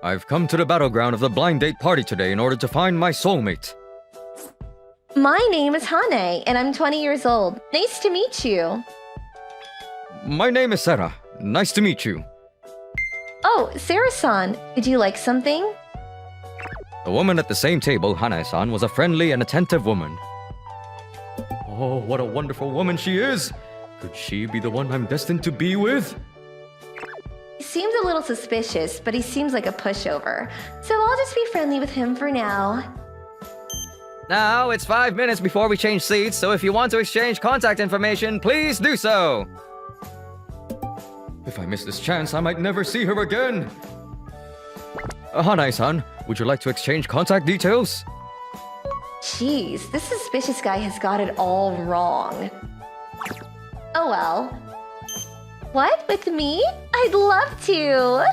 I've come to the battleground of the blind date party today in order to find my soulmate. My name is Hane, and I'm 20 years old. Nice to meet you. My name is Sarah. Nice to meet you. Oh, Sarah-san, would you like something? The woman at the same table, Hanae-san, was a friendly and attentive woman. Oh, what a wonderful woman she is! Could she be the one I'm destined to be with? He seems a little suspicious, but he seems like a pushover. So I'll just be friendly with him for now. Now, it's 5 minutes before we change seats, so if you want to exchange contact information, please do so! If I miss this chance, I might never see her again! Hanae-san, would you like to exchange contact details? Jeez, this suspicious guy has got it all wrong. Oh well. What? With me? I'd love to!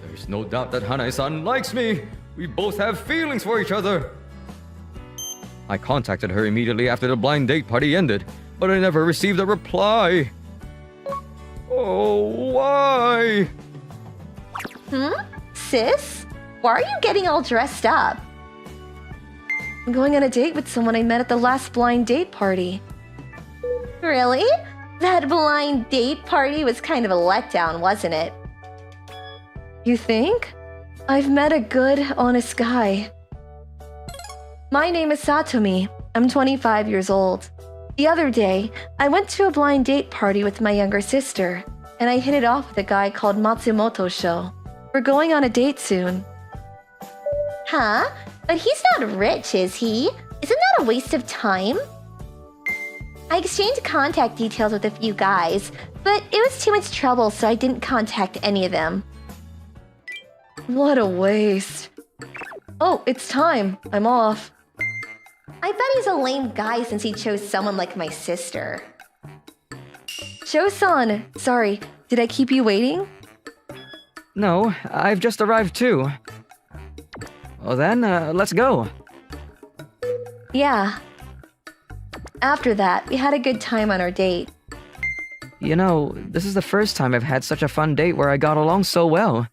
There's no doubt that Hanae-san likes me! We both have feelings for each other! I contacted her immediately after the blind date party ended, but I never received a reply. Oh, why? Sis? Why are you getting all dressed up? I'm going on a date with someone I met at the last blind date party. Really? That blind date party was kind of a letdown, wasn't it? You think? I've met a good, honest guy. My name is Satomi. I'm 25 years old. The other day, I went to a blind date party with my younger sister, and I hit it off with a guy called Matsumoto Sho. We're going on a date soon. Huh? But he's not rich, is he? Isn't that a waste of time? I exchanged contact details with a few guys, but it was too much trouble, so I didn't contact any of them. What a waste. Oh, it's time. I'm off. I bet he's a lame guy since he chose someone like my sister. Sho-san, sorry, did I keep you waiting? No, I've just arrived too. Well then, let's go. Yeah. After that, we had a good time on our date. You know, this is the first time I've had such a fun date where I got along so well.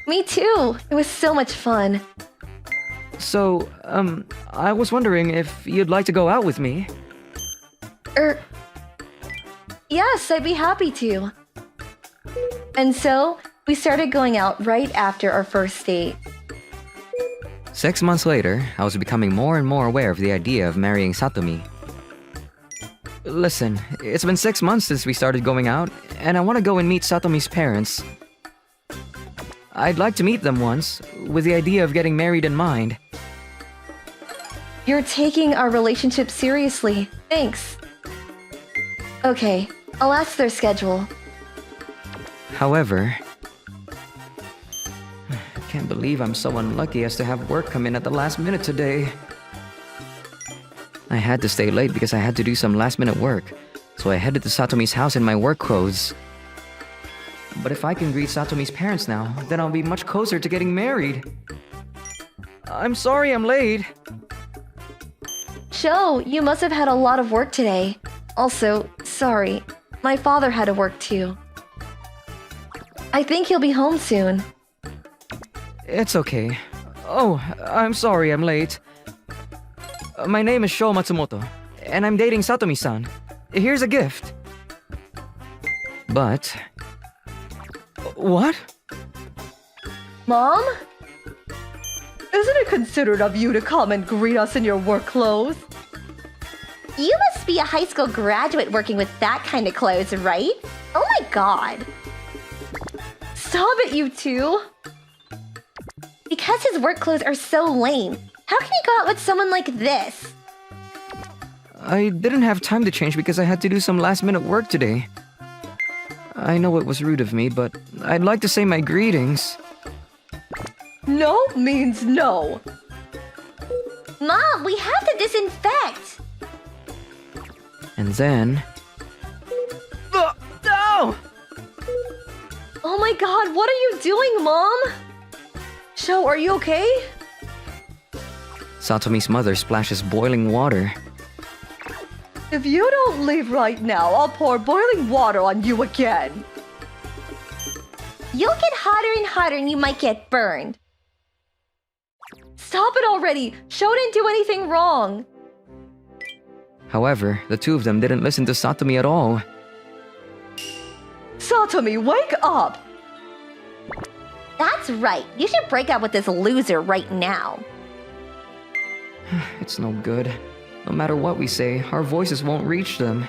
Me too. It was so much fun. So, I was wondering if you'd like to go out with me. Yes, I'd be happy to. And so, we started going out right after our first date. 6 months later, I was becoming more and more aware of the idea of marrying Satomi. Listen, it's been 6 months since we started going out, and I want to go and meet Satomi's parents. I'd like to meet them once, with the idea of getting married in mind. You're taking our relationship seriously. Thanks. Okay, I'll ask their schedule. However, I can't believe I'm so unlucky as to have work come in at the last minute today. I had to stay late because I had to do some last-minute work, so I headed to Satomi's house in my work clothes. But if I can greet Satomi's parents now, then I'll be much closer to getting married. I'm sorry I'm late. Sho, you must have had a lot of work today. Also, sorry, my father had to work too. I think he'll be home soon. It's okay. Oh, I'm sorry I'm late. My name is Sho Matsumoto, and I'm dating Satomi-san. Here's a gift. But... What? Mom? Isn't it considerate of you to come and greet us in your work clothes? You must be a high school graduate working with that kind of clothes, right? Oh my god. Stop it, you two. Because his work clothes are so lame, how can he go out with someone like this? I didn't have time to change because I had to do some last-minute work today. I know it was rude of me, but I'd like to say my greetings. No means no. Mom, we have to disinfect. And then... No! Oh my god, what are you doing, Mom? Sho, are you okay? Satomi's mother splashes boiling water. If you don't leave right now, I'll pour boiling water on you again. You'll get hotter and hotter and you might get burned. Stop it already! Sho didn't do anything wrong! However, the two of them didn't listen to Satomi at all. Satomi, wake up! That's right. You should break up with this loser right now. It's no good. No matter what we say, our voices won't reach them.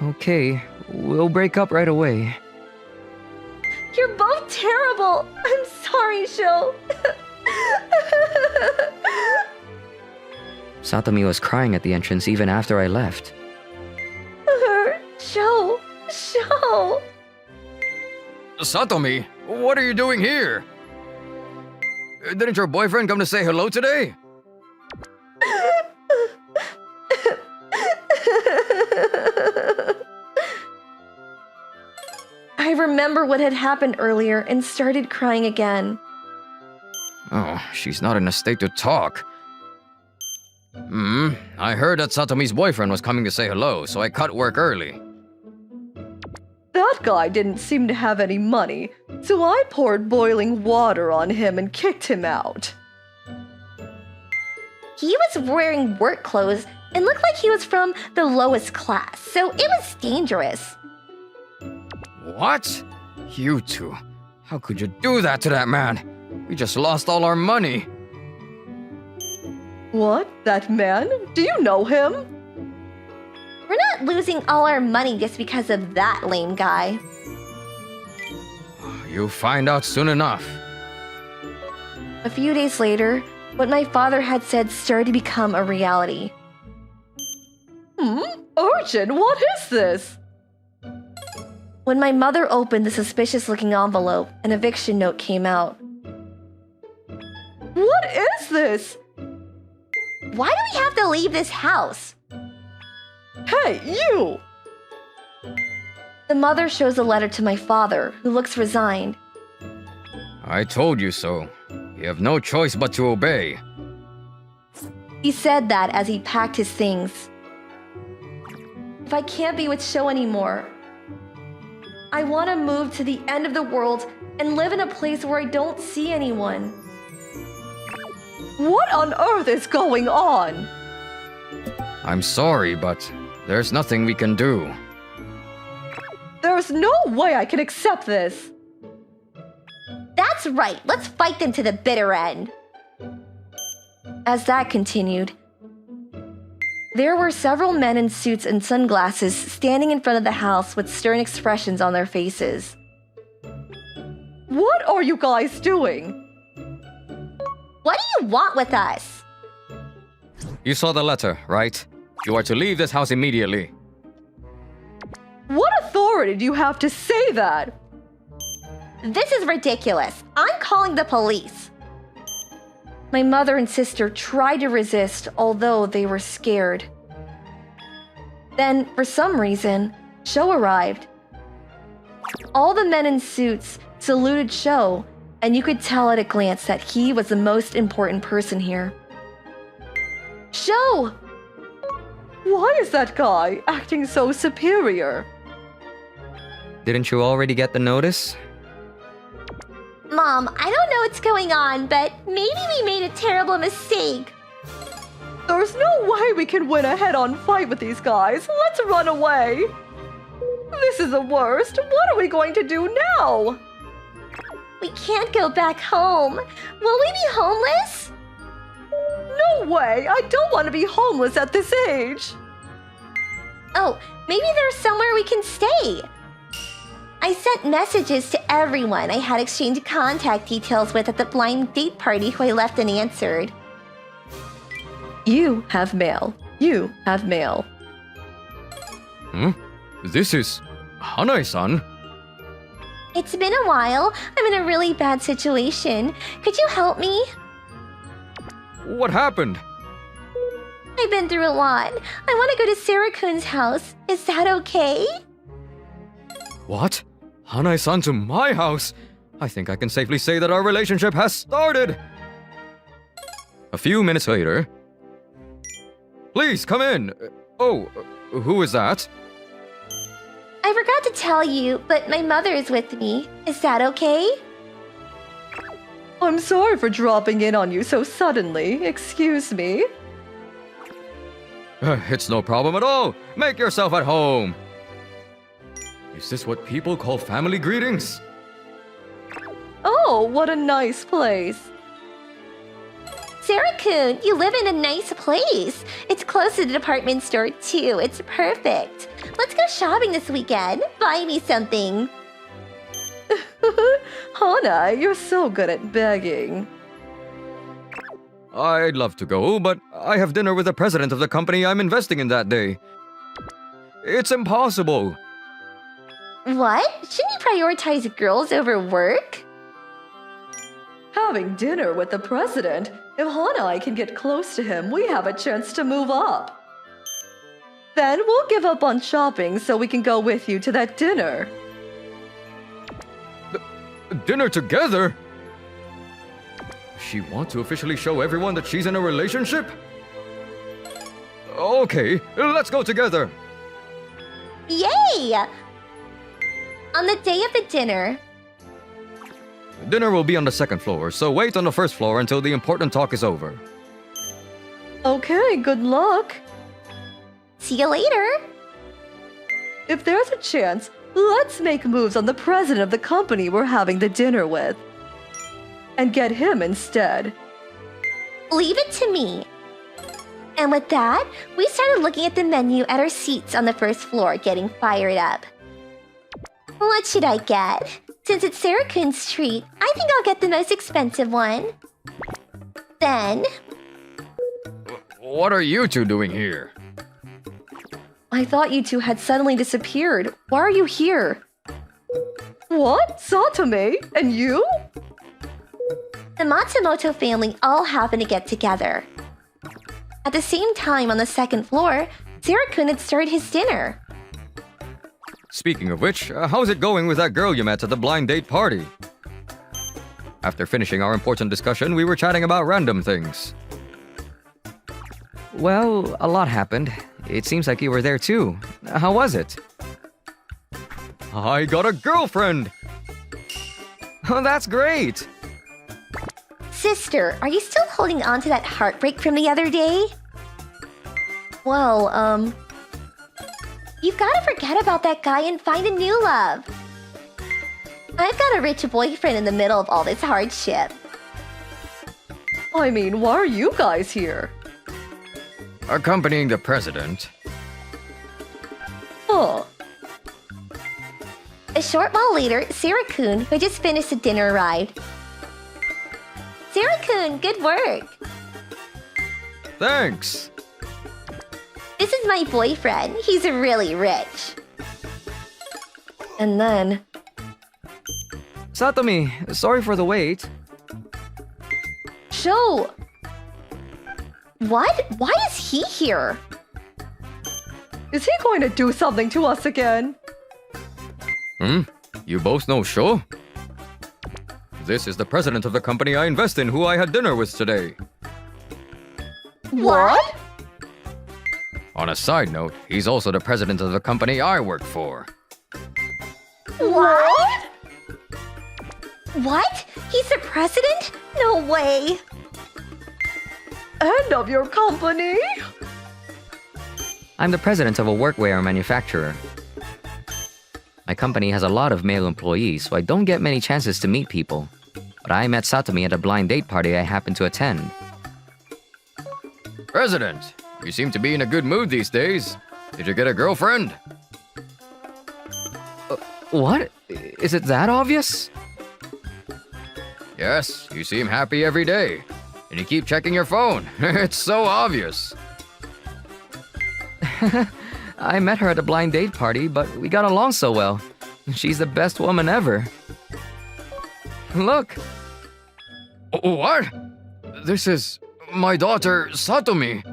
Okay, we'll break up right away. You're both terrible. I'm sorry, Sho. Satomi was crying at the entrance even after I left. Sho. Satomi, what are you doing here? Didn't your boyfriend come to say hello today? I remember what had happened earlier and started crying again. Oh, she's not in a state to talk. I heard that Satomi's boyfriend was coming to say hello, so I cut work early. That guy didn't seem to have any money, so I poured boiling water on him and kicked him out. He was wearing work clothes and looked like he was from the lowest class, so it was dangerous. What? You two? How could you do that to that man? We just lost all our money. What? That man? Do you know him? We're not losing all our money just because of that lame guy. You'll find out soon enough. A few days later, what my father had said started to become a reality. Urchin, what is this? When my mother opened the suspicious-looking envelope, an eviction note came out. What is this? Why do we have to leave this house? Hey, you! The mother shows a letter to my father, who looks resigned. I told you so. You have no choice but to obey. He said that as he packed his things. If I can't be with Sho anymore, I want to move to the end of the world and live in a place where I don't see anyone. What on earth is going on? I'm sorry, but there's nothing we can do. There's no way I can accept this. That's right, let's fight them to the bitter end. As that continued, there were several men in suits and sunglasses standing in front of the house with stern expressions on their faces. What are you guys doing? What do you want with us? You saw the letter, right? You are to leave this house immediately. What authority do you have to say that? This is ridiculous. I'm calling the police. My mother and sister tried to resist, although they were scared. Then, for some reason, Sho arrived. All the men in suits saluted Sho, and you could tell at a glance that he was the most important person here. Sho! Why is that guy acting so superior? Didn't you already get the notice? Mom, I don't know what's going on, but maybe we made a terrible mistake. There's no way we can win a head-on fight with these guys. Let's run away. This is the worst. What are we going to do now? We can't go back home. Will we be homeless? No way. I don't want to be homeless at this age. Oh, maybe there's somewhere we can stay. I sent messages to everyone I had exchanged contact details with at the blind date party who I left unanswered. You have mail. You have mail. This is Hanai-san. It's been a while. I'm in a really bad situation. Could you help me? What happened? I've been through a lot. I want to go to Sarah-kun's house. Is that okay? What? Hanai-san to my house? I think I can safely say that our relationship has started. A few minutes later. Please, come in. Oh, who is that? I I forgot to tell you, but my mother is with me. Is that okay? I'm sorry for dropping in on you so suddenly. Excuse me. It's no problem at all. Make yourself at home. Is this what people call family greetings? Oh, what a nice place. Sarah-kun, you live in a nice place. It's close to the department store, too. It's perfect. Let's go shopping this weekend. Buy me something. Hana, you're so good at begging. I'd love to go, but I have dinner with the president of the company I'm investing in that day. It's impossible. What? Shouldn't you prioritize girls over work? Having dinner with the president? If Hana and I can get close to him, we have a chance to move up. Then we'll give up on shopping so we can go with you to that dinner. Dinner together? She wants to officially show everyone that she's in a relationship? Okay, let's go together. Yay! On the day of the dinner, Dinner will be on the second floor, so wait on the first floor until the important talk is over. Okay, good luck. see you later. If there's a chance, let's make moves on the president of the company we're having the dinner with. And get him instead. Leave it to me. And with that, we started looking at the menu at our seats on the first floor, getting fired up. What should I get? Since it's Sarah-kun's treat, I think I'll get the most expensive one. Then... What are you two doing here? I thought you two had suddenly disappeared. Why are you here? What? Satomi? And you? The Matsumoto family all happened to get together. At the same time on the second floor, Sarah-kun had started his dinner. Speaking of which, how's it going with that girl you met at the blind date party? After finishing our important discussion, we were chatting about random things. Well, a lot happened. It seems like you were there too. How was it? I got a girlfriend! Oh, that's great! Sister, are you still holding on to that heartbreak from the other day? Well, you've gotta forget about that guy and find a new love. I've got a rich boyfriend in the middle of all this hardship. I mean, why are you guys here? Accompanying the president. Huh. A short while later, Sarah-kun, who had just finished the dinner, arrived. Sarah-kun, good work! Thanks! This is my boyfriend. He's really rich. And then... Satomi, sorry for the wait. Sho! What? Why is he here? Is he going to do something to us again? You both know Sho? This is the president of the company I invest in who I had dinner with today. What? On a side note, he's also the president of the company I work for. What? What? He's the president? No way! And of your company? I'm the president of a workwear manufacturer. My company has a lot of male employees, so I don't get many chances to meet people. But I met Satomi at a blind date party I happened to attend. President, you seem to be in a good mood these days. Did you get a girlfriend? What? Is it that obvious? Yes, you seem happy every day. And you keep checking your phone. It's so obvious. I met her at a blind date party, but we got along so well. She's the best woman ever. Look. What? This is my daughter, Satomi.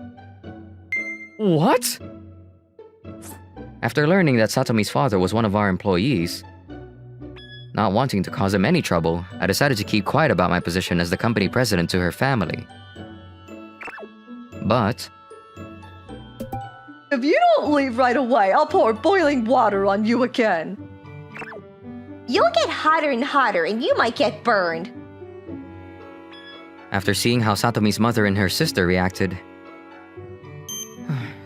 What? After learning that Satomi's father was one of our employees, not wanting to cause him any trouble, I decided to keep quiet about my position as the company president to her family. But If If you don't leave right away, I'll pour boiling water on you again. You'll get hotter and hotter, and you might get burned. After seeing how Satomi's mother and her sister reacted,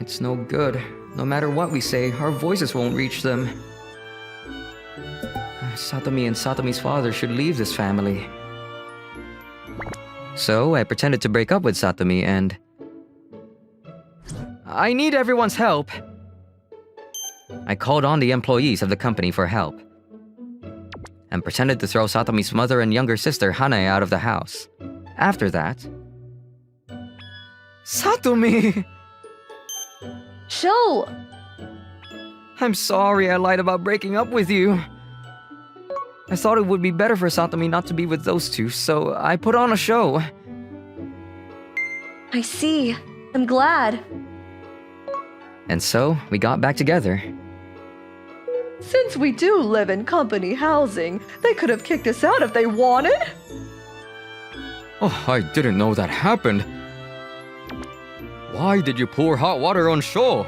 it's no good. No matter what we say, our voices won't reach them. Satomi and Satomi's father should leave this family. So I pretended to break up with Satomi and... I need everyone's help. I called on the employees of the company for help and pretended to throw Satomi's mother and younger sister Hanae out of the house. After that... Satomi! Show! I'm sorry I lied about breaking up with you. I thought it would be better for Satomi not to be with those two, so I put on a show. I see. I'm glad. And so, we got back together. Since we do live in company housing, they could have kicked us out if they wanted. Oh, I didn't know that happened. Why did you pour hot water on Sho?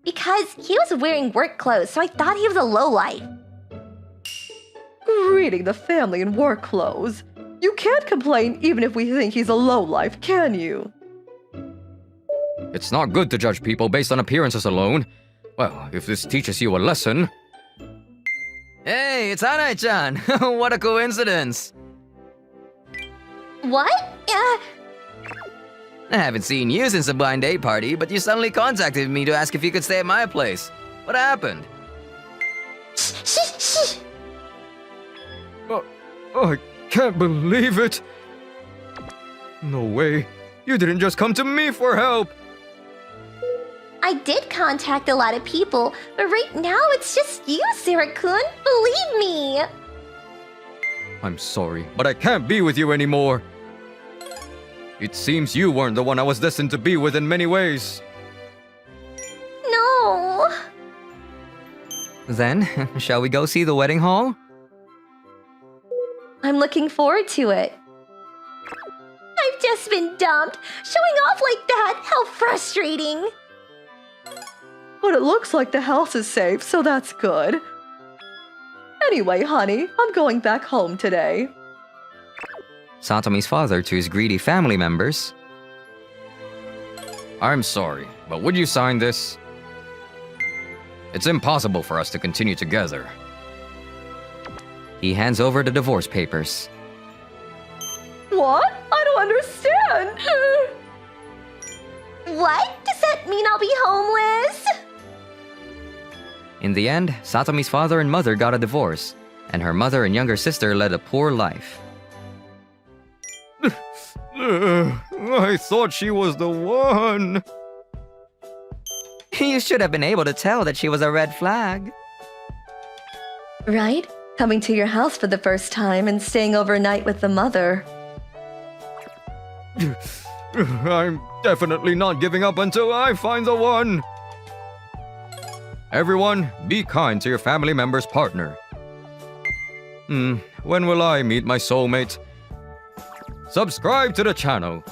Because he was wearing work clothes, so I thought he was a lowlife. Greeting the family in work clothes. You can't complain even if we think he's a lowlife, can you? It's not good to judge people based on appearances alone. Well, if this teaches you a lesson... Hey, it's Hanae-chan! What a coincidence! What? I haven't seen you since the blind date party, but you suddenly contacted me to ask if you could stay at my place. What happened? Shh. I can't believe it! No way. You didn't just come to me for help! I did contact a lot of people, but right now it's just you, Sarah-kun. Believe me. I'm sorry, but I can't be with you anymore. It seems you weren't the one I was destined to be with in many ways. No. Then, shall we go see the wedding hall? I'm looking forward to it. I've just been dumped. Showing off like that, how frustrating. But it looks like the house is safe, so that's good. Anyway, honey, I'm going back home today. Satomi's father to his greedy family members. I'm sorry, but would you sign this? It's impossible for us to continue together. He hands over the divorce papers. What? I don't understand. What? Does that mean I'll be homeless? In the end, Satomi's father and mother got a divorce, and her mother and younger sister led a poor life. I thought she was the one. You should have been able to tell that she was a red flag. Right? Coming to your house for the first time and staying overnight with the mother. I'm definitely not giving up until I find the one. Everyone, be kind to your family member's partner. When will I meet my soulmate? Subscribe to the channel.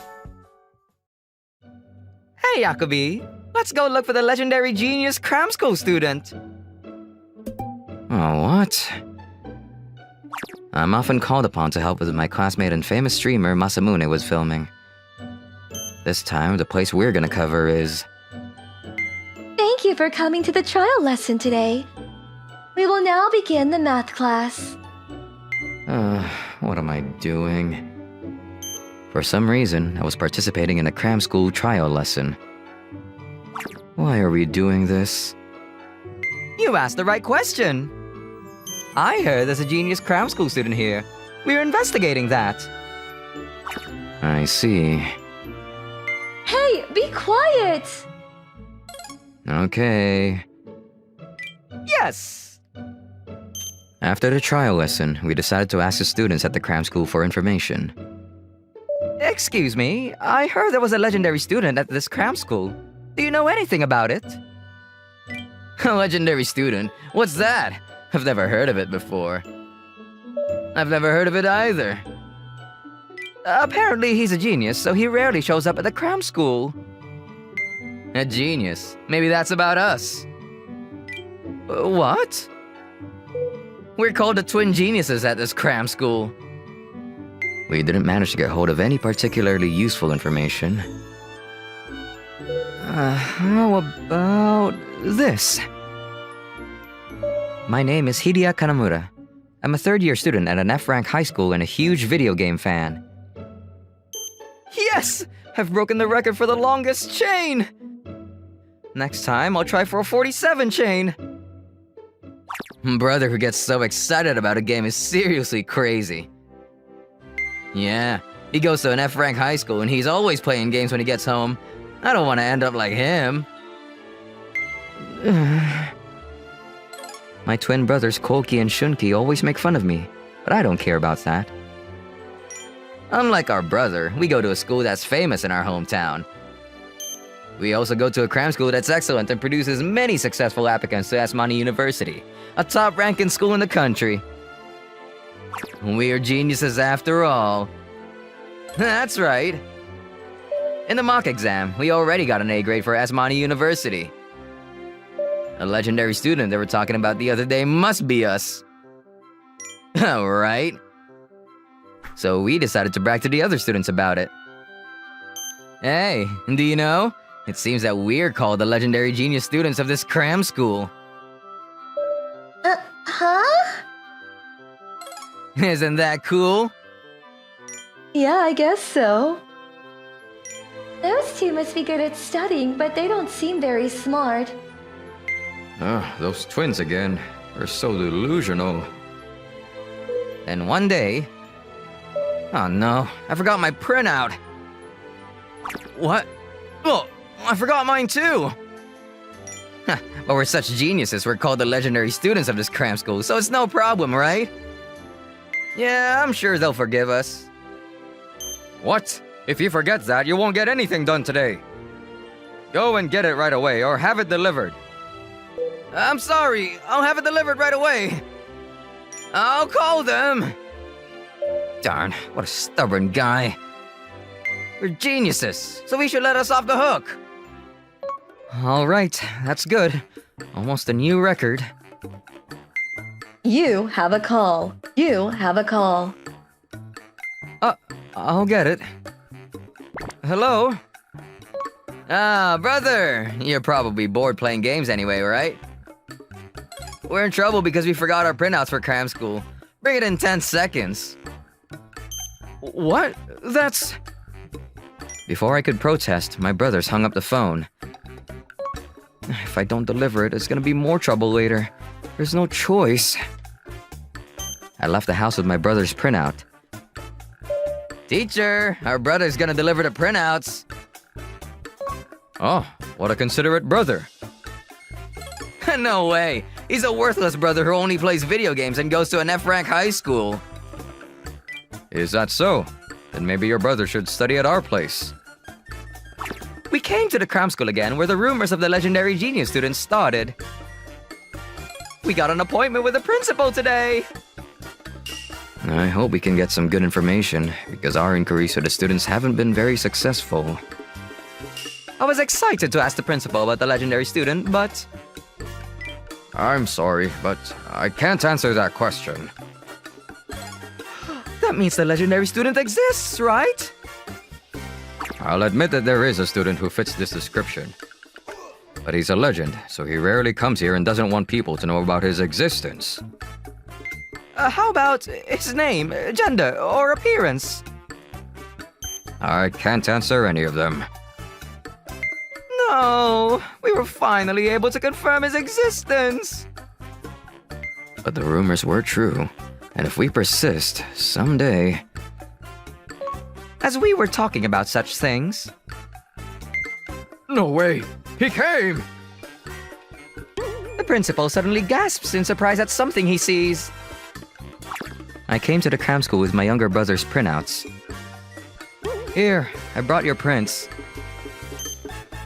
Hey, Yakubi! Let's go look for the legendary genius cram school student! Oh, what? I'm often called upon to help with my classmate and famous streamer Masamune was filming. This time, the place we're gonna cover is... Thank you for coming to the trial lesson today. We will now begin the math class. What am I doing? For some reason, I was participating in a cram school trial lesson. Why are we doing this? You asked the right question! I heard there's a genius cram school student here. We're investigating that. I see. Hey, be quiet! Okay. Yes! After the trial lesson, we decided to ask the students at the cram school for information. Excuse me, I heard there was a legendary student at this cram school. Do you know anything about it? A legendary student? What's that? I've never heard of it before. I've never heard of it either. Apparently he's a genius, so he rarely shows up at the cram school. A genius. Maybe that's about us. What? We're called the twin geniuses at this cram school. We didn't manage to get hold of any particularly useful information. How about this? My name is Hideya Kanamura. I'm a third-year student at an F-rank high school and a huge video game fan. Yes! I've broken the record for the longest chain! Next time, I'll try for a 47 chain. Brother who gets so excited about a game is seriously crazy. Yeah, he goes to an F-rank high school and he's always playing games when he gets home. I don't want to end up like him. My twin brothers Koki and Shunki always make fun of me, but I don't care about that. Unlike our brother, we go to a school that's famous in our hometown. We also go to a cram school that's excellent and produces many successful applicants to Asmani University, a top-ranking school in the country. We are geniuses after all. That's right. In the mock exam, we already got an A grade for Asmani University. A legendary student they were talking about the other day must be us. Right? So we decided to brag to the other students about it. Hey, do you know? It seems that we're called the legendary genius students of this cram school. Huh? Isn't that cool? Yeah, I guess so. Those two must be good at studying, but they don't seem very smart. Those twins again. They're so delusional. Then one day... Oh no, I forgot my printout. What? Oh, I forgot mine too. But we're such geniuses, we're called the legendary students of this cram school, so it's no problem, right? Yeah, I'm sure they'll forgive us. What? If you forget that, you won't get anything done today. Go and get it right away, or have it delivered. I'm sorry, I'll have it delivered right away. I'll call them. Darn, what a stubborn guy. We're geniuses, so he should let us off the hook. All right, that's good. Almost a new record. You have a call. You have a call. I'll get it. Hello? Brother, you're probably bored playing games anyway, right? We're in trouble because we forgot our printouts for cram school. Bring it in 10 seconds. What? That's... Before I could protest, my brothers hung up the phone. If I don't deliver it, it's gonna be more trouble later. There's no choice. I left the house with my brother's printout. Teacher, our brother's gonna deliver the printouts. Oh, what a considerate brother. No way. He's a worthless brother who only plays video games and goes to an F-rank high school. Is that so? Then maybe your brother should study at our place. We came to the cram school again where the rumors of the legendary genius students started. We got an appointment with the principal today. I hope we can get some good information, because our inquiries to the students haven't been very successful. I was excited to ask the principal about the legendary student, but... I'm sorry, but I can't answer that question. That means the legendary student exists, right? I'll admit that there is a student who fits this description. But he's a legend, so he rarely comes here and doesn't want people to know about his existence. How about his name, gender, or appearance? I can't answer any of them. No, we were finally able to confirm his existence. But the rumors were true, and if we persist, someday... As we were talking about such things... No way! He came! The principal suddenly gasps in surprise at something he sees. I came to the cram school with my younger brother's printouts. Here, I brought your prints.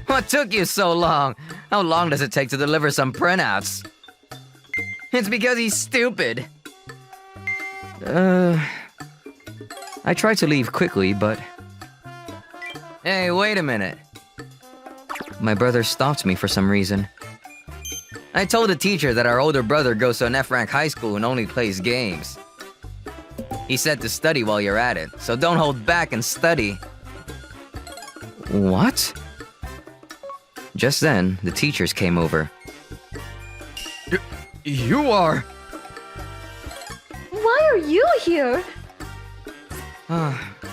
What took you so long? How long does it take to deliver some printouts? It's because he's stupid. I tried to leave quickly, but... Hey, wait a minute. my brother stopped me for some reason. I told the teacher that our older brother goes to an F-rank high school and only plays games. He said to study while you're at it, so don't hold back and study. What? Just then, the teachers came over. You are... Why are you here?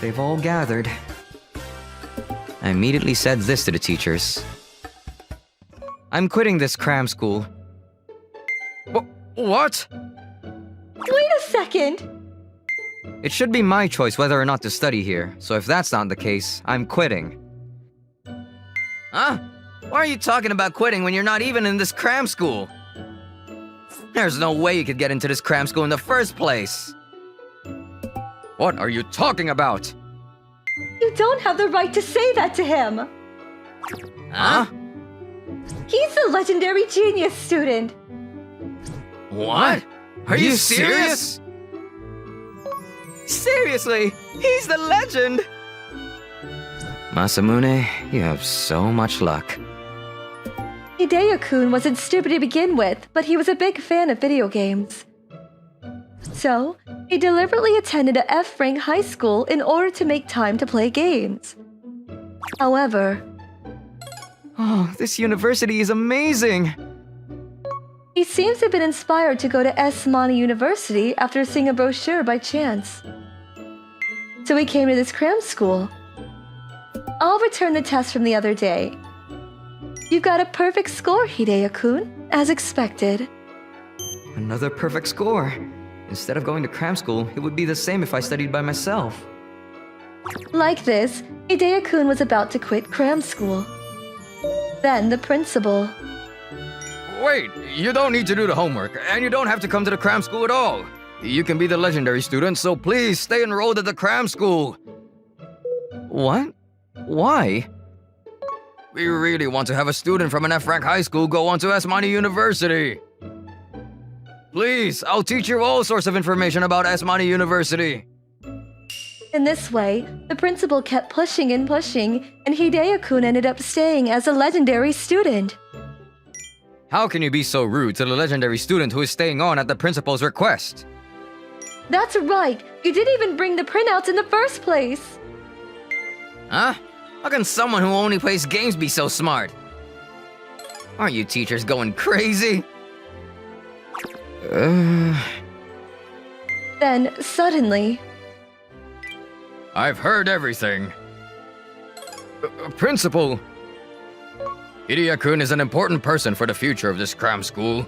They've all gathered. I immediately said this to the teachers. I'm quitting this cram school. What? Wait a second! It should be my choice whether or not to study here, so if that's not the case, I'm quitting. Huh? Why are you talking about quitting when you're not even in this cram school? There's no way you could get into this cram school in the first place. What are you talking about? You don't have the right to say that to him! Huh? He's a legendary genius student! What? Are you serious? Seriously, he's the legend! Masamune, you have so much luck. Hideo-kun wasn't stupid to begin with, but he was a big fan of video games. So, he deliberately attended a F-rank high school in order to make time to play games. However, Oh, this university is amazing! he seems to have been inspired to go to S. University after seeing a brochure by chance. So he came to this cram school. I'll return the test from the other day. You got a perfect score, Hideo-kun, as expected. Another perfect score. Instead of going to cram school, it would be the same if I studied by myself. Like this, Hideo-kun was about to quit cram school. Then the principal. Wait, you don't need to do the homework, and you don't have to come to the cram school at all. You can be the legendary student, so please stay enrolled at the cram school. What? Why? We really want to have a student from an F-rank high school go on to S. University. Please, I'll teach you all sorts of information about S. University. In this way, the principal kept pushing and pushing, and Hideo-kun ended up staying as a legendary student. How can you be so rude to the legendary student who is staying on at the principal's request? That's right! You didn't even bring the printouts in the first place! Huh? How can someone who only plays games be so smart? Aren't you teachers going crazy? Then, suddenly... I've heard everything. Principal, Hideo-kun is an important person for the future of this cram school.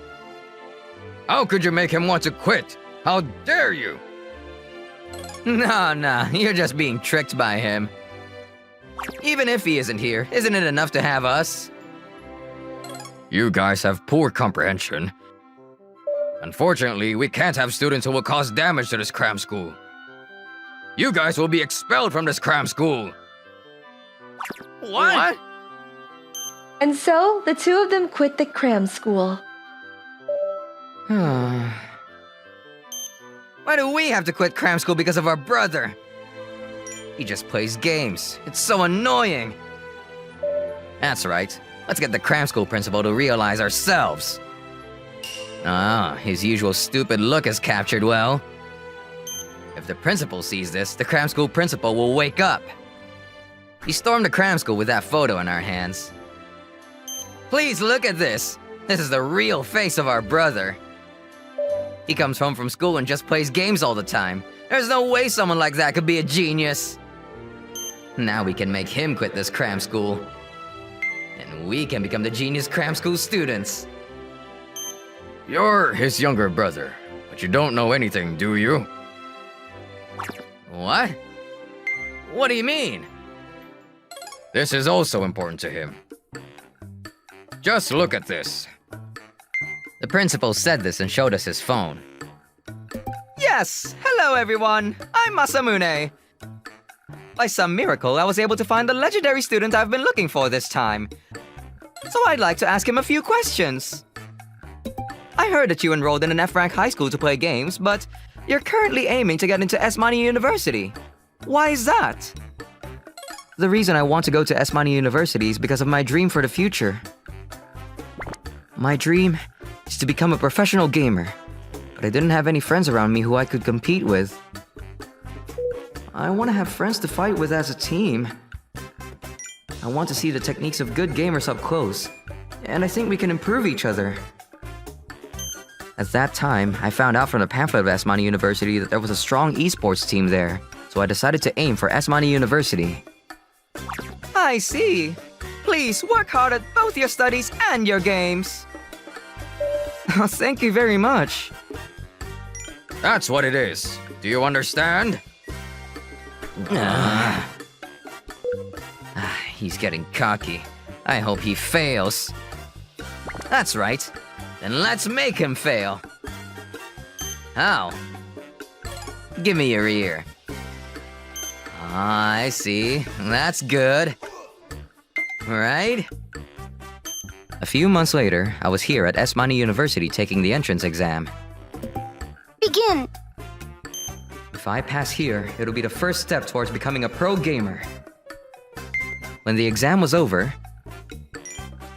How could you make him want to quit? How dare you? Nah, you're just being tricked by him. Even if he isn't here, isn't it enough to have us? You guys have poor comprehension. Unfortunately, we can't have students who will cause damage to this cram school. You guys will be expelled from this cram school. What? And so, the two of them quit the cram school. Why do we have to quit cram school because of our brother? He just plays games. It's so annoying. That's right. Let's get the cram school principal to realize ourselves. His usual stupid look is captured well. If the principal sees this, the cram school principal will wake up. We stormed the cram school with that photo in our hands. Please look at this. This is the real face of our brother. He comes home from school and just plays games all the time. There's no way someone like that could be a genius. Now we can make him quit this cram school. And we can become the genius cram school students. You're his younger brother, but you don't know anything, do you? What? What do you mean? This is also important to him. Just look at this. The principal said this and showed us his phone. Yes! Hello, everyone! I'm Masamune. By some miracle, I was able to find the legendary student I've been looking for this time. So I'd like to ask him a few questions. I heard that you enrolled in an F-rank high school to play games, but you're currently aiming to get into S. University. Why is that? The reason I want to go to Esmani University is because of my dream for the future. My dream is to become a professional gamer, but I didn't have any friends around me who I could compete with. I want to have friends to fight with as a team. I want to see the techniques of good gamers up close, and I think we can improve each other. At that time, I found out from the pamphlet of Esmani University that there was a strong esports team there, so I decided to aim for Esmani University. I see. Please work hard at both your studies and your games. Thank you very much. That's what it is. Do you understand? He's getting cocky. I hope he fails. That's right. Then let's make him fail. How? Give me your ear. I see. That's good. Right? A few months later, I was here at Esmani University taking the entrance exam. Begin! If I pass here, it'll be the first step towards becoming a pro gamer. When the exam was over,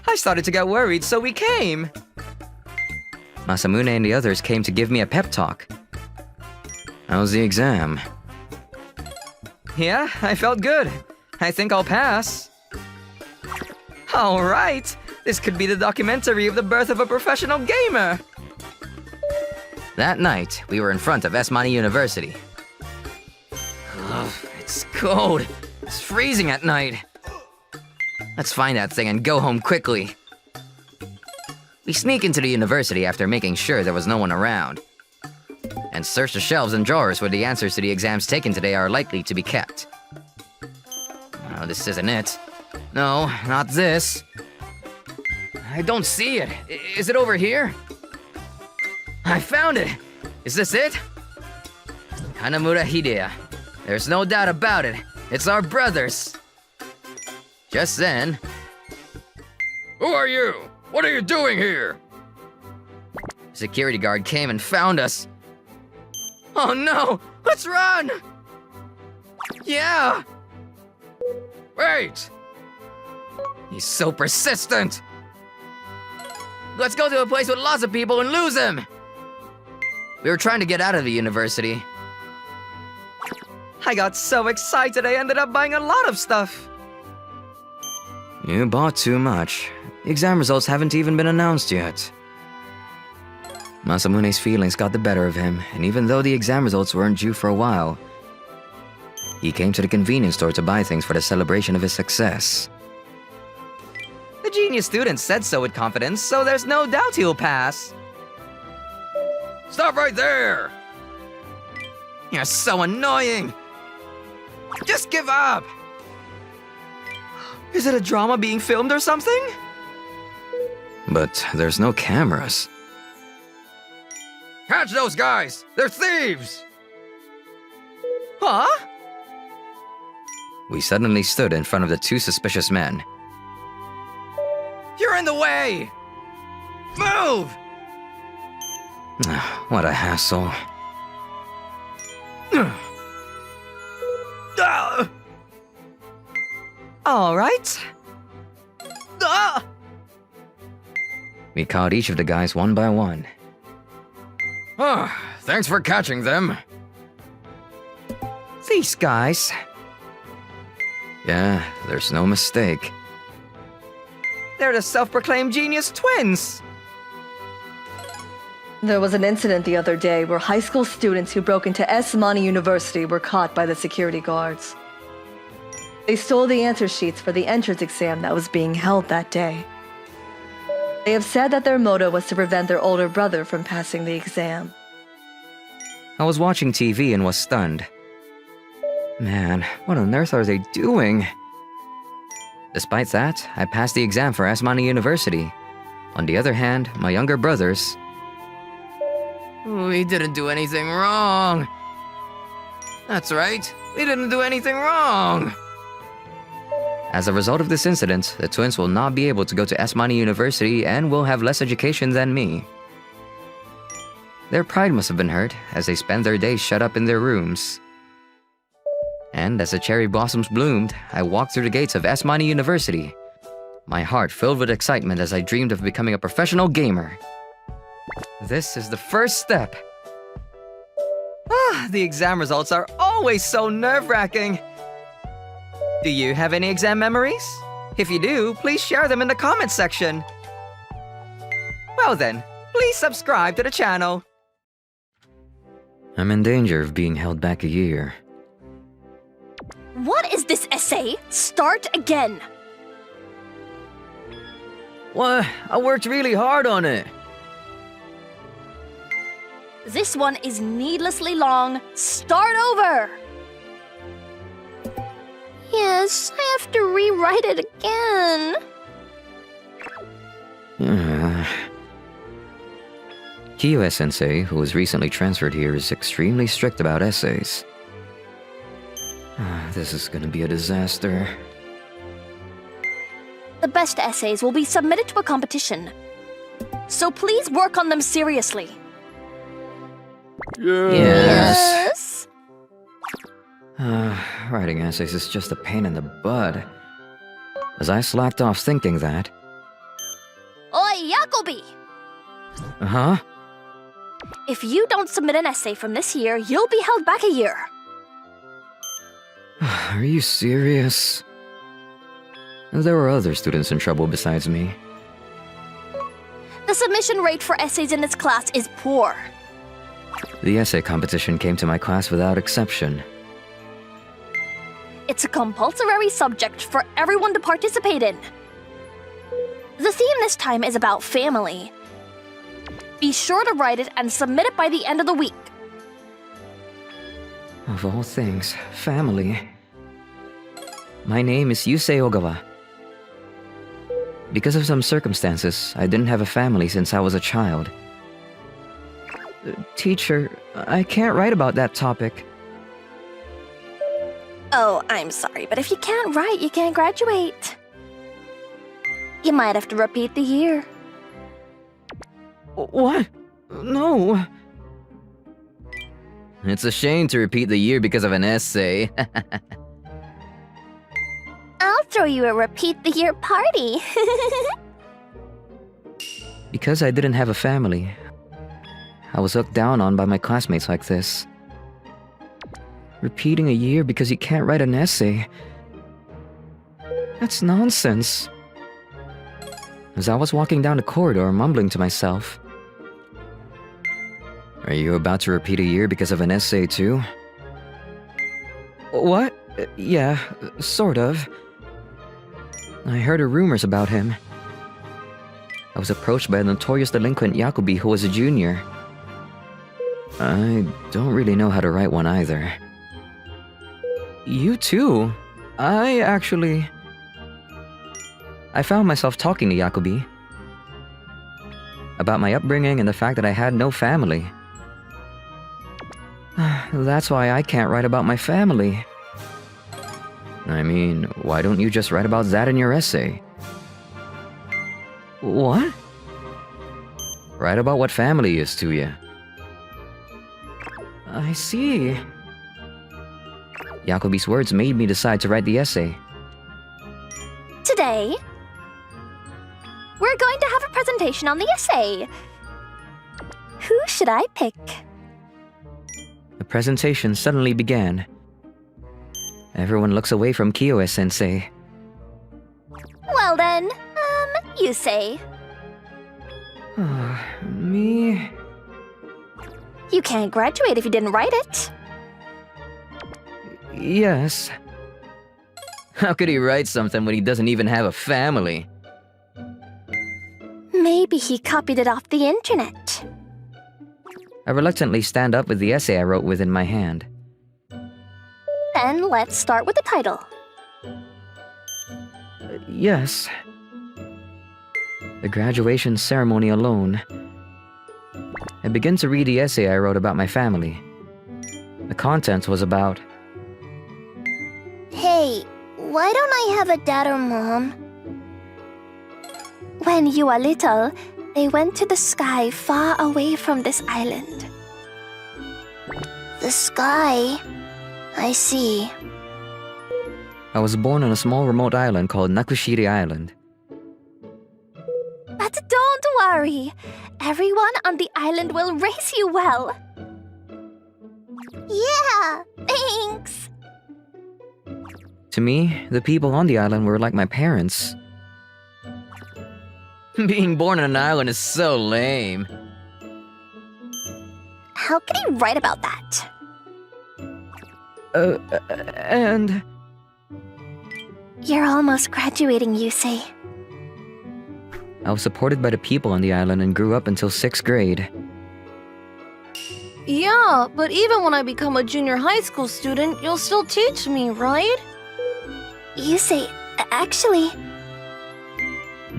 I started to get worried, so we came. Masamune and the others came to give me a pep talk. How's the exam? Yeah, I felt good. I think I'll pass. All right, this could be the documentary of the birth of a professional gamer. That night, we were in front of Esmani University. Ugh, it's cold. It's freezing at night. Let's find that thing and go home quickly. We sneak into the university after making sure there was no one around, and search the shelves and drawers where the answers to the exams taken today are likely to be kept. Oh, this isn't it. No, not this. I don't see it. Is it over here? I found it! Is this it? Hanamura Hidea. There's no doubt about it. It's our brothers. Just then... Who are you? What are you doing here? a security guard came and found us. Oh no! Let's run! Yeah! Wait! He's so persistent! Let's go to a place with lots of people and lose him! We were trying to get out of the university. I got so excited I ended up buying a lot of stuff. You bought too much. The exam results haven't even been announced yet. Masamune's feelings got the better of him, and even though the exam results weren't due for a while, he came to the convenience store to buy things for the celebration of his success. The genius student said so with confidence, so there's no doubt he'll pass. Stop right there! You're so annoying! Just give up! Is it a drama being filmed or something? But there's no cameras. Catch those guys! They're thieves! Huh? We suddenly stood in front of the two suspicious men. You're in the way! Move! What a hassle. All right. We caught each of the guys one by one. Thanks for catching them. These guys. Yeah, there's no mistake. They're the self-proclaimed genius twins. There was an incident the other day where high school students who broke into Esmani University were caught by the security guards. They stole the answer sheets for the entrance exam that was being held that day. They have said that their motto was to prevent their older brother from passing the exam. I was watching TV and was stunned. Man, what on earth are they doing? Despite that, I passed the exam for Esmani University. On the other hand, my younger brothers... We didn't do anything wrong. That's right, we didn't do anything wrong. As a result of this incident, the twins will not be able to go to Esmani University and will have less education than me. Their pride must have been hurt, as they spend their days shut up in their rooms. And as the cherry blossoms bloomed, I walked through the gates of Esmani University, my heart filled with excitement as I dreamed of becoming a professional gamer. This is the first step. The exam results are always so nerve-wracking. Do you have any exam memories? If you do, please share them in the comments section. Well then, please subscribe to the channel. I'm in danger of being held back a year. What is this essay? Start again. What? I worked really hard on it. This one is needlessly long. Start over. Yes, I have to rewrite it again. Kiyoe-sensei, who was recently transferred here, is extremely strict about essays. This is gonna be a disaster. The best essays will be submitted to a competition. So please work on them seriously. Yes. Writing essays is just a pain in the butt. As I slacked off thinking that... Oi, Jacobi! Huh? If you don't submit an essay from this year, you'll be held back a year. Are you serious? There were other students in trouble besides me. The submission rate for essays in this class is poor. The essay competition came to my class without exception. It's a compulsory subject for everyone to participate in. The theme this time is about family. Be sure to write it and submit it by the end of the week. Of all things, family. My name is Yusei Ogawa. Because of some circumstances, I didn't have a family since I was a child. Teacher, I can't write about that topic. Oh, I'm sorry, but if you can't write, you can't graduate. You might have to repeat the year. What? No. It's a shame to repeat the year because of an essay. I'll throw you a repeat the year party. Because I didn't have a family, I was looked down on by my classmates like this. Repeating a year because you can't write an essay. That's nonsense. As I was walking down the corridor, mumbling to myself, "Are you about to repeat a year because of an essay too?" What? Yeah, sort of. I heard rumors about him. I was approached by a notorious delinquent Jacobi who was a junior. I don't really know how to write one either. You too? I found myself talking to Jacobi about my upbringing and the fact that I had no family. That's why I can't write about my family. I mean, why don't you just write about that in your essay? What? Write about what family is to you. I see. Jacobi's words made me decide to write the essay. Today, we're going to have a presentation on the essay. Who should I pick? The presentation suddenly began. Everyone looks away from Kiyoe-sensei. Well then, you say. Me? You can't graduate if you didn't write it. Yes. How could he write something when he doesn't even have a family? Maybe he copied it off the internet. I reluctantly stand up with the essay I wrote with in my hand. Then let's start with the title. Yes. The graduation ceremony alone. I begin to read the essay I wrote about my family. The contents was about... Hey, why don't I have a dad or mom? When you were little, they went to the sky far away from this island. The sky? I see. I was born on a small remote island called Nakushiri Island. But don't worry. Everyone on the island will raise you well. Yeah, thanks. To me, the people on the island were like my parents. Being born on an island is so lame. How can you write about that? And... You're almost graduating, Yusei. I was supported by the people on the island and grew up until 6th grade. Yeah, but even when I become a junior high school student, you'll still teach me, right? Yusei, actually,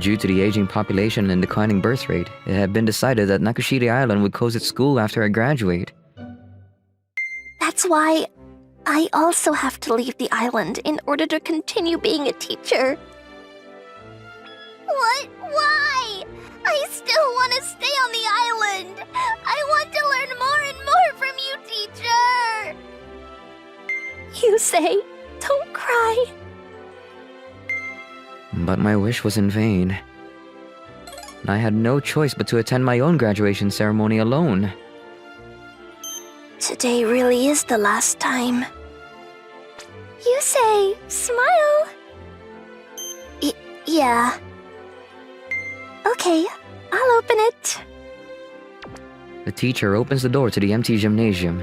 Due to the aging population and declining birth rate, it had been decided that Nakushiri Island would close its school after I graduate. that's why I also have to leave the island in order to continue being a teacher. What? Why? I still want to stay on the island. I want to learn more and more from you, teacher. Yusei, don't cry. But my wish was in vain. I had no choice but to attend my own graduation ceremony alone. Today really is the last time. Yusei, smile. Yeah. Okay, I'll open it. The teacher opens the door to the empty gymnasium.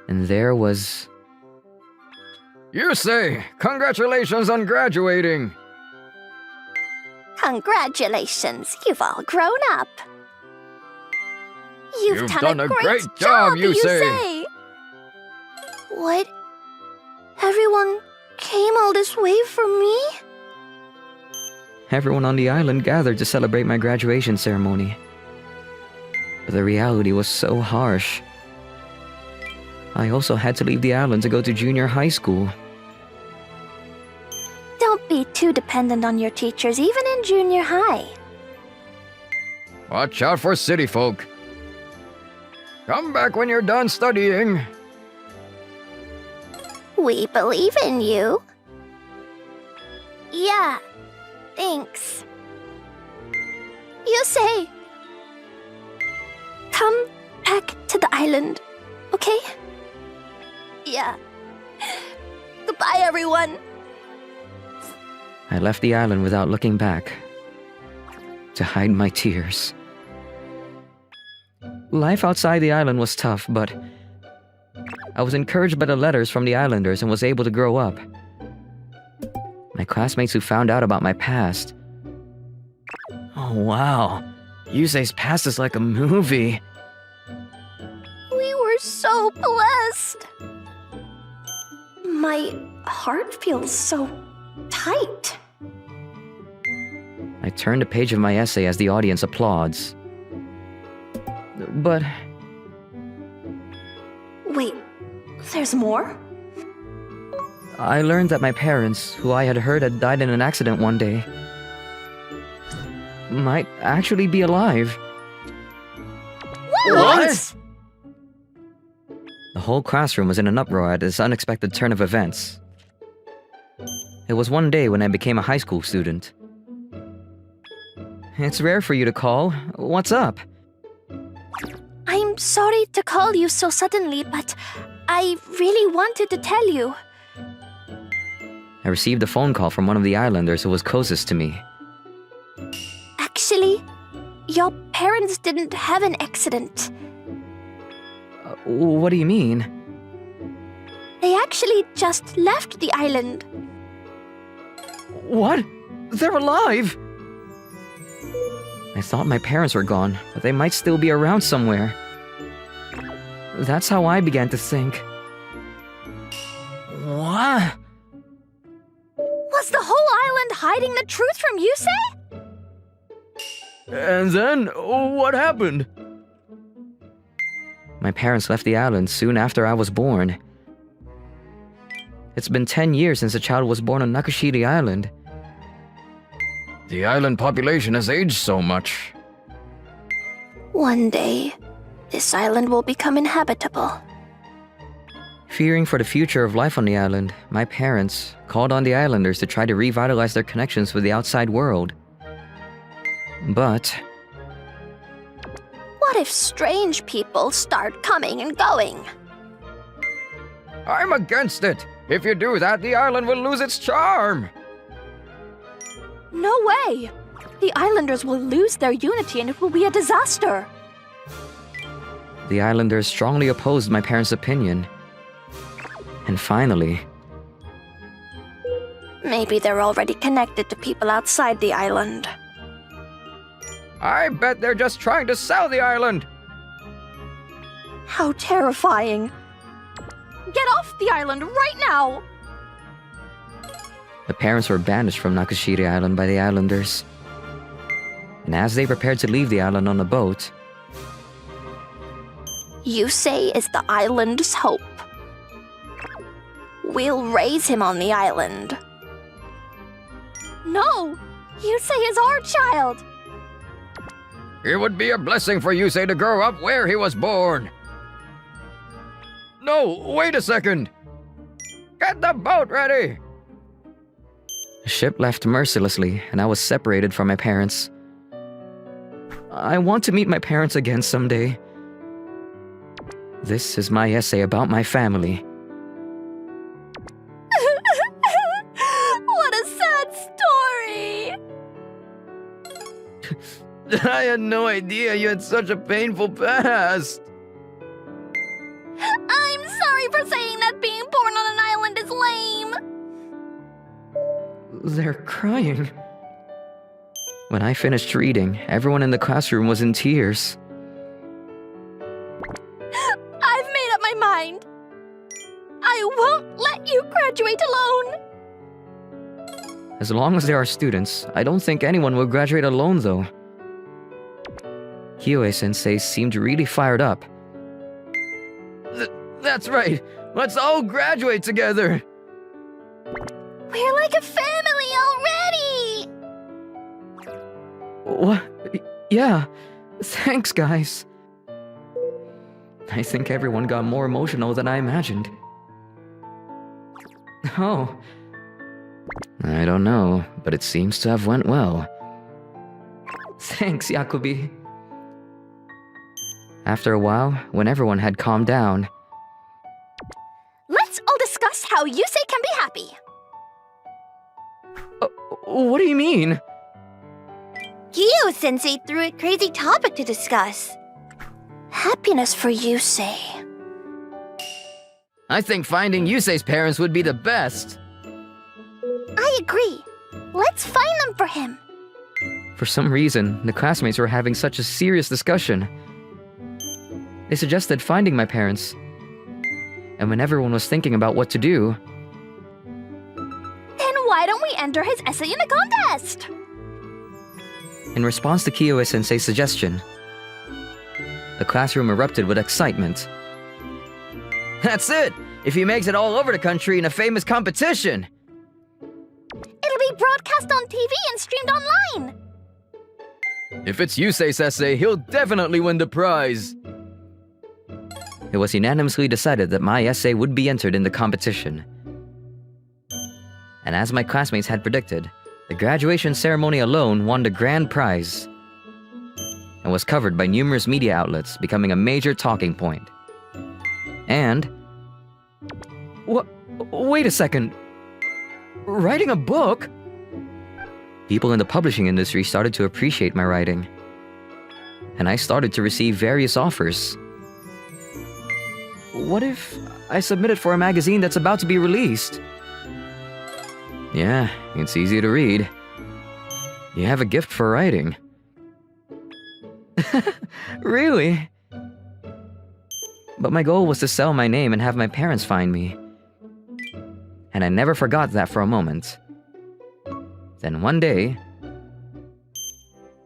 And there was... Yusei, congratulations on graduating! Congratulations, you've all grown up. You've done a great job, Yusei. Yusei. What? Everyone came all this way for me? Everyone on the island gathered to celebrate my graduation ceremony. But the reality was so harsh. I also had to leave the island to go to junior high school. Don't be too dependent on your teachers, even in junior high. Watch out for city folk. Come back when you're done studying. We believe in you. Yeah, thanks. Yusei, come back to the island, okay? Yeah. Goodbye, everyone. I left the island without looking back, to hide my tears. Life outside the island was tough, but I was encouraged by the letters from the islanders and was able to grow up. My classmates who found out about my past. Oh wow, Yusei's past is like a movie. We were so blessed. My heart feels so tight. I turned a page of my essay as the audience applauds. But Wait, there's more? I learned that my parents, who I had heard had died in an accident one day, might actually be alive. What? The whole classroom was in an uproar at this unexpected turn of events. It was one day when I became a high school student. It's rare for you to call. What's up? I'm sorry to call you so suddenly, but I really wanted to tell you. I received a phone call from one of the islanders who was closest to me. Actually, your parents didn't have an accident. What do you mean? They actually just left the island. What? They're alive! I thought my parents were gone, but they might still be around somewhere. That's how I began to think. What? Was the whole island hiding the truth from Yusei? And then, what happened? My parents left the island soon after I was born. It's been 10 years since a child was born on Nakushiri Island. The island population has aged so much. One day, this island will become inhabitable. Fearing for the future of life on the island, my parents called on the islanders to try to revitalize their connections with the outside world. But What if strange people start coming and going? I'm against it. If you do that, the island will lose its charm. No way! The islanders will lose their unity and it will be a disaster. the islanders strongly opposed my parents' opinion. And finally, Maybe they're already connected to people outside the island. I bet they're just trying to sell the island. How terrifying! Get off the island right now! the parents were banished from Nakashiri Island by the islanders. And as they prepared to leave the island on a boat, Yusei is the island's hope. We'll raise him on the island. No! Yusei is our child! It would be a blessing for Yusei to grow up where he was born. No, wait a second. Get the boat ready. the ship left mercilessly, and I was separated from my parents. I want to meet my parents again someday. This is my essay about my family. What a sad story! I had no idea you had such a painful past. I'm sorry for saying that being born on an island is lame! They're crying. When I finished reading, everyone in the classroom was in tears. I've made up my mind. I won't let you graduate alone. As long as there are students, I don't think anyone will graduate alone though. Kyoe-sensei seemed really fired up. That's right. Let's all graduate together. We're like a family already! What? Yeah. Thanks, guys. I think everyone got more emotional than I imagined. Oh. I don't know, but it seems to have went well. Thanks, Yakubi. After a while, when everyone had calmed down, Let's all discuss how Yusei can be happy. what do you mean? Gyo-sensei threw a crazy topic to discuss. Happiness for Yusei. I think finding Yusei's parents would be the best. I agree. Let's find them for him. For some reason, the classmates were having such a serious discussion. They suggested finding my parents. And when everyone was thinking about what to do, Then why don't we enter his essay in the contest? in response to Kyoe-sensei's suggestion, the classroom erupted with excitement. That's it. If he makes it all over the country in a famous competition. It'll be broadcast on TV and streamed online. If it's Yusei's essay, he'll definitely win the prize. It was unanimously decided that my essay would be entered in the competition. And as my classmates had predicted, the graduation ceremony alone won the grand prize and was covered by numerous media outlets, becoming a major talking point. And wait a second. Writing a book? People in the publishing industry started to appreciate my writing. And I started to receive various offers. What if I submitted for a magazine that's about to be released? Yeah, it's easy to read. You have a gift for writing. Really? But my goal was to sell my name and have my parents find me. And I never forgot that for a moment. Then one day,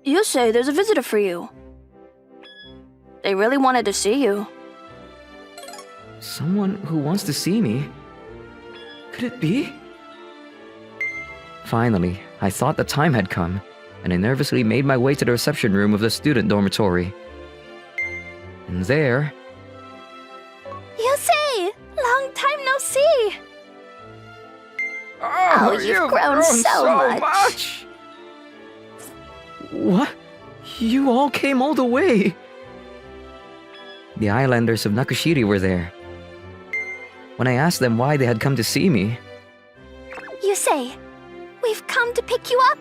Yusei, there's a visitor for you. They really wanted to see you. someone who wants to see me. Could it be? Finally, I thought the time had come, and I nervously made my way to the reception room of the student dormitory. And there, Yusei, Long time no see. Oh, you've grown so much. What? You all came all the way. The islanders of Nakushiri were there. When I asked them why they had come to see me, You say, we've come to pick you up.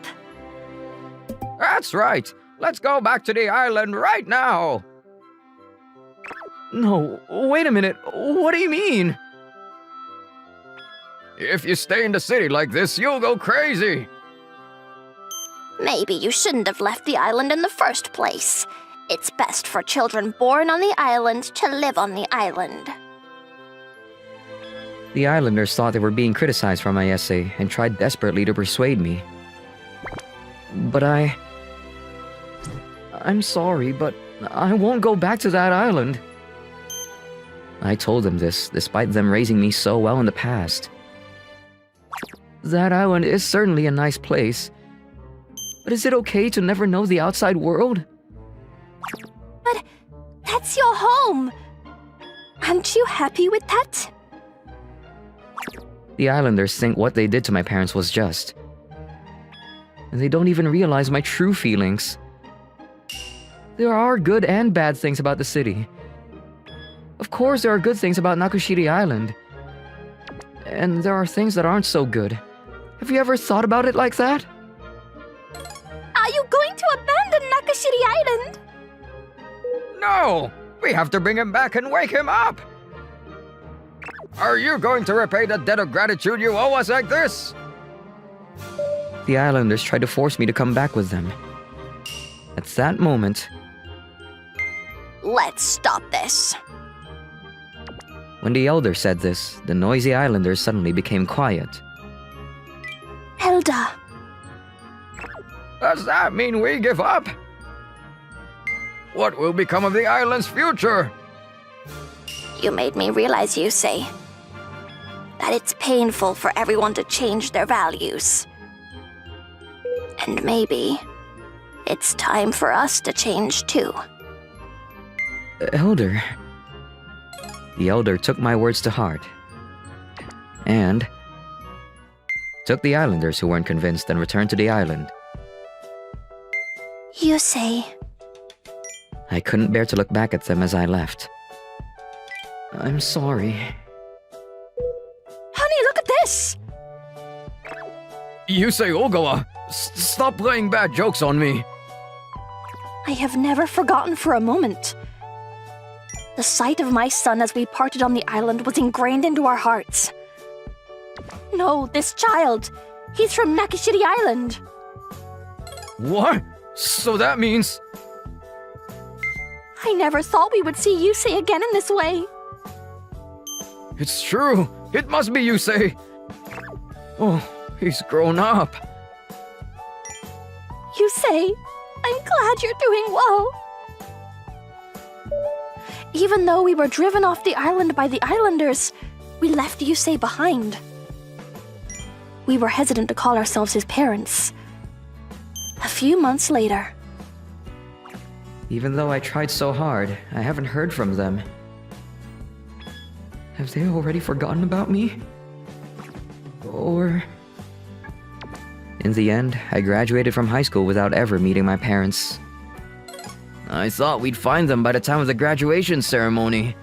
That's right. Let's go back to the island right now. no, wait a minute, what do you mean? If you stay in the city like this, you'll go crazy. Maybe you shouldn't have left the island in the first place. It's best for children born on the island to live on the island. The islanders thought they were being criticized for my essay and tried desperately to persuade me. But I'm sorry, but I won't go back to that island. I told them this, despite them raising me so well in the past. That island is certainly a nice place, but is it okay to never know the outside world? But that's your home. Aren't you happy with that? The islanders think what they did to my parents was just. And they don't even realize my true feelings. There are good and bad things about the city. Of course, there are good things about Nakushiri Island. And there are things that aren't so good. Have you ever thought about it like that? Are you going to abandon Nakashiri Island? No! We have to bring him back and wake him up! Are you going to repay the debt of gratitude you owe us like this? The islanders tried to force me to come back with them. At that moment, Let's stop this. when the elder said this, the noisy islanders suddenly became quiet. Elda, Does that mean we give up? What will become of the island's future? you made me realize, you say, that it's painful for everyone to change their values. And maybe it's time for us to change too. Elder. The elder took my words to heart. And took the islanders who weren't convinced and returned to the island. You say, I couldn't bear to look back at them as I left. I'm sorry. honey, look at this. You say, Ogawa, stop playing bad jokes on me. I have never forgotten for a moment. The sight of my son as we parted on the island was ingrained into our hearts. No, this child. He's from Nakashiri Island. What? So that means... I never thought we would see Yusei again in this way. It's true. It must be Yusei. Oh, he's grown up. Yusei, I'm glad you're doing well. Even though we were driven off the island by the islanders, we left Yusei behind. We were hesitant to call ourselves his parents. A few months later, Even though I tried so hard, I haven't heard from them. Have they already forgotten about me? Or... In the end, I graduated from high school without ever meeting my parents. I thought we'd find them by the time of the graduation ceremony.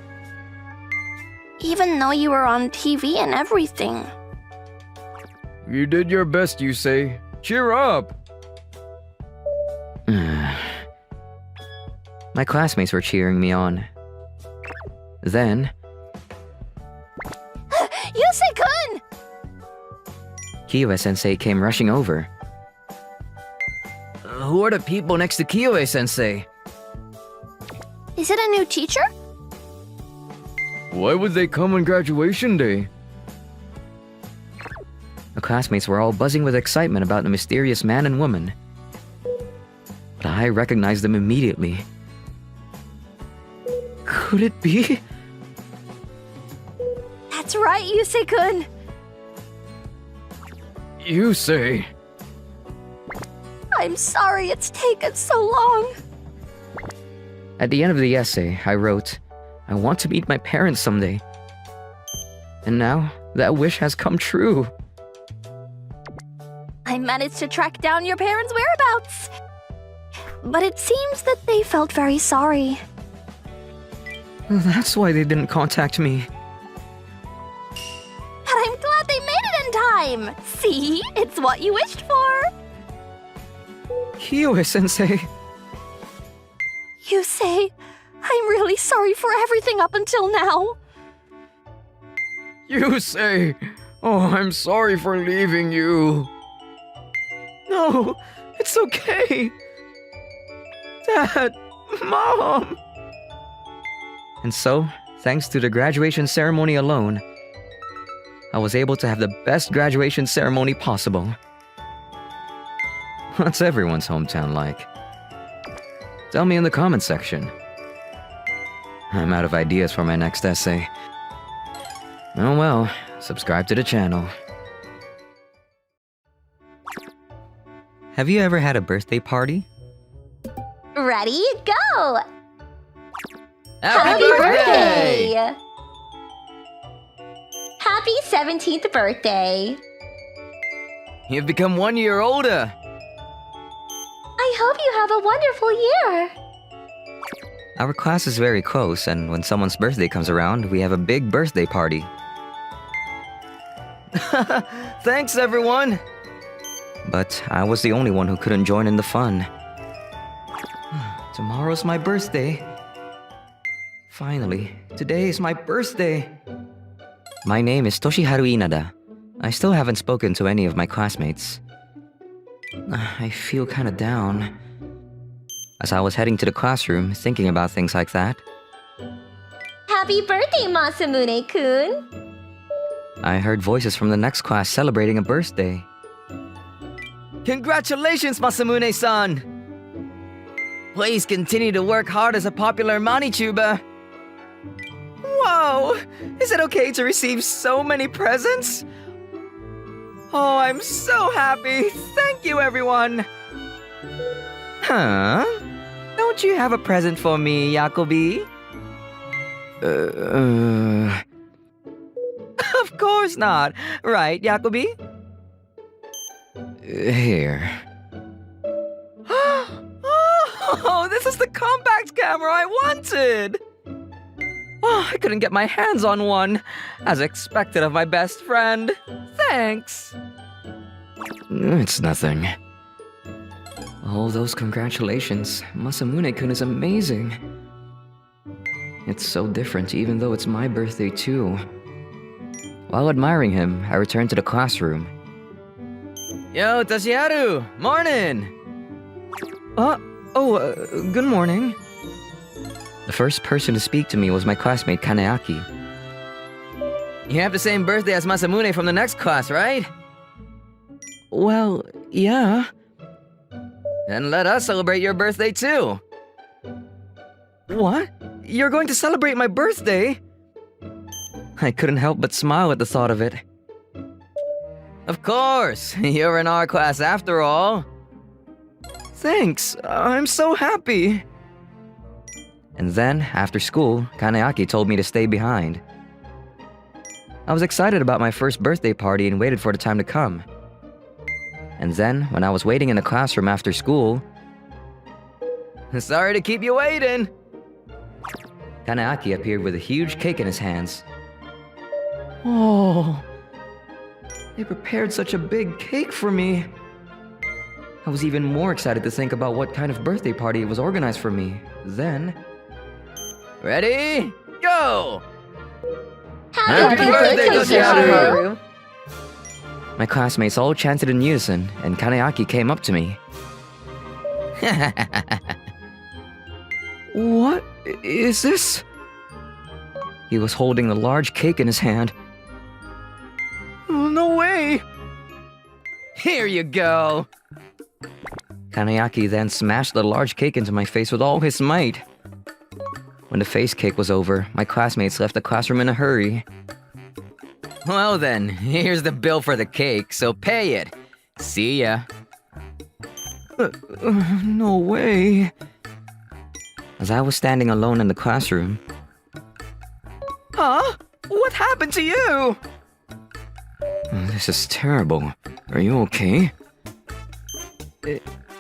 even though you were on TV and everything. You did your best, Yusei. Cheer up. My classmates were cheering me on. Then, Yusei-kun! Kiyue-sensei came rushing over. Who are the people next to Kiyue-sensei? Is it a new teacher? Why would they come on graduation day? The classmates were all buzzing with excitement about the mysterious man and woman. But I recognized them immediately. Could it be? That's right, Yusei-kun. Yusei. I'm sorry it's taken so long. At the end of the essay, I wrote, I want to meet my parents someday. And now, that wish has come true. I managed to track down your parents' whereabouts. But it seems that they felt very sorry. That's why they didn't contact me. But I'm glad they made it in time! See? It's what you wished for! Kiyue-sensei. You say, I'm really sorry for everything up until now. You say, "Oh, I'm sorry for leaving you." No, it's okay. Dad, Mom. And so, thanks to the graduation ceremony alone, I was able to have the best graduation ceremony possible. What's everyone's hometown like? Tell me in the comments section. I'm out of ideas for my next essay. Oh well, subscribe to the channel. Have you ever had a birthday party? Ready? Go! Happy birthday! Happy 17th birthday! You've become 1 year older! I hope you have a wonderful year! Our class is very close, and when someone's birthday comes around, we have a big birthday party. Thanks, everyone! But I was the only one who couldn't join in the fun. Tomorrow's my birthday. Finally, today is my birthday. My name is Toshiharu Inada. I still haven't spoken to any of my classmates. I feel kinda down. As I was heading to the classroom, thinking about things like that, Happy birthday, Masamune-kun! I heard voices from the next class celebrating a birthday. Congratulations, Masamune-san! Please continue to work hard as a popular Manituber. Whoa! Is it okay to receive so many presents? Oh, I'm so happy! Thank you, everyone! Huh? Don't you have a present for me, Jacobi? Of course not! Right, Jacobi? Here. Oh, this is the compact camera I wanted! Oh, I couldn't get my hands on one, as expected of my best friend. Thanks! It's nothing. All those congratulations. Masamune-kun is amazing. It's so different even though it's my birthday too. While admiring him, I returned to the classroom. Yo, Toshiharu! Morning! Good morning. The first person to speak to me was my classmate Kaneaki. You have the same birthday as Masamune from the next class, right? Well, yeah. Then let us celebrate your birthday too. What? You're going to celebrate my birthday? I couldn't help but smile at the thought of it. Of course, you're in our class after all. Thanks, I'm so happy. And then, after school, Kaneaki told me to stay behind. I was excited about my first birthday party and waited for the time to come. And then, when I was waiting in the classroom after school... Sorry to keep you waiting! Kaneaki appeared with a huge cake in his hands. Oh... They prepared such a big cake for me. I was even more excited to think about what kind of birthday party was organized for me. Then... Ready? Go! Happy birthday, Toshiharu! My classmates all chanted in unison, and Kaneaki came up to me. What is this? He was holding a large cake in his hand. Oh, no way! Here you go! Kaneaki then smashed the large cake into my face with all his might. When the face cake was over, my classmates left the classroom in a hurry. Well then, here's the bill for the cake, so pay it. See ya. No way. As I was standing alone in the classroom... Huh? What happened to you? This is terrible. Are you okay?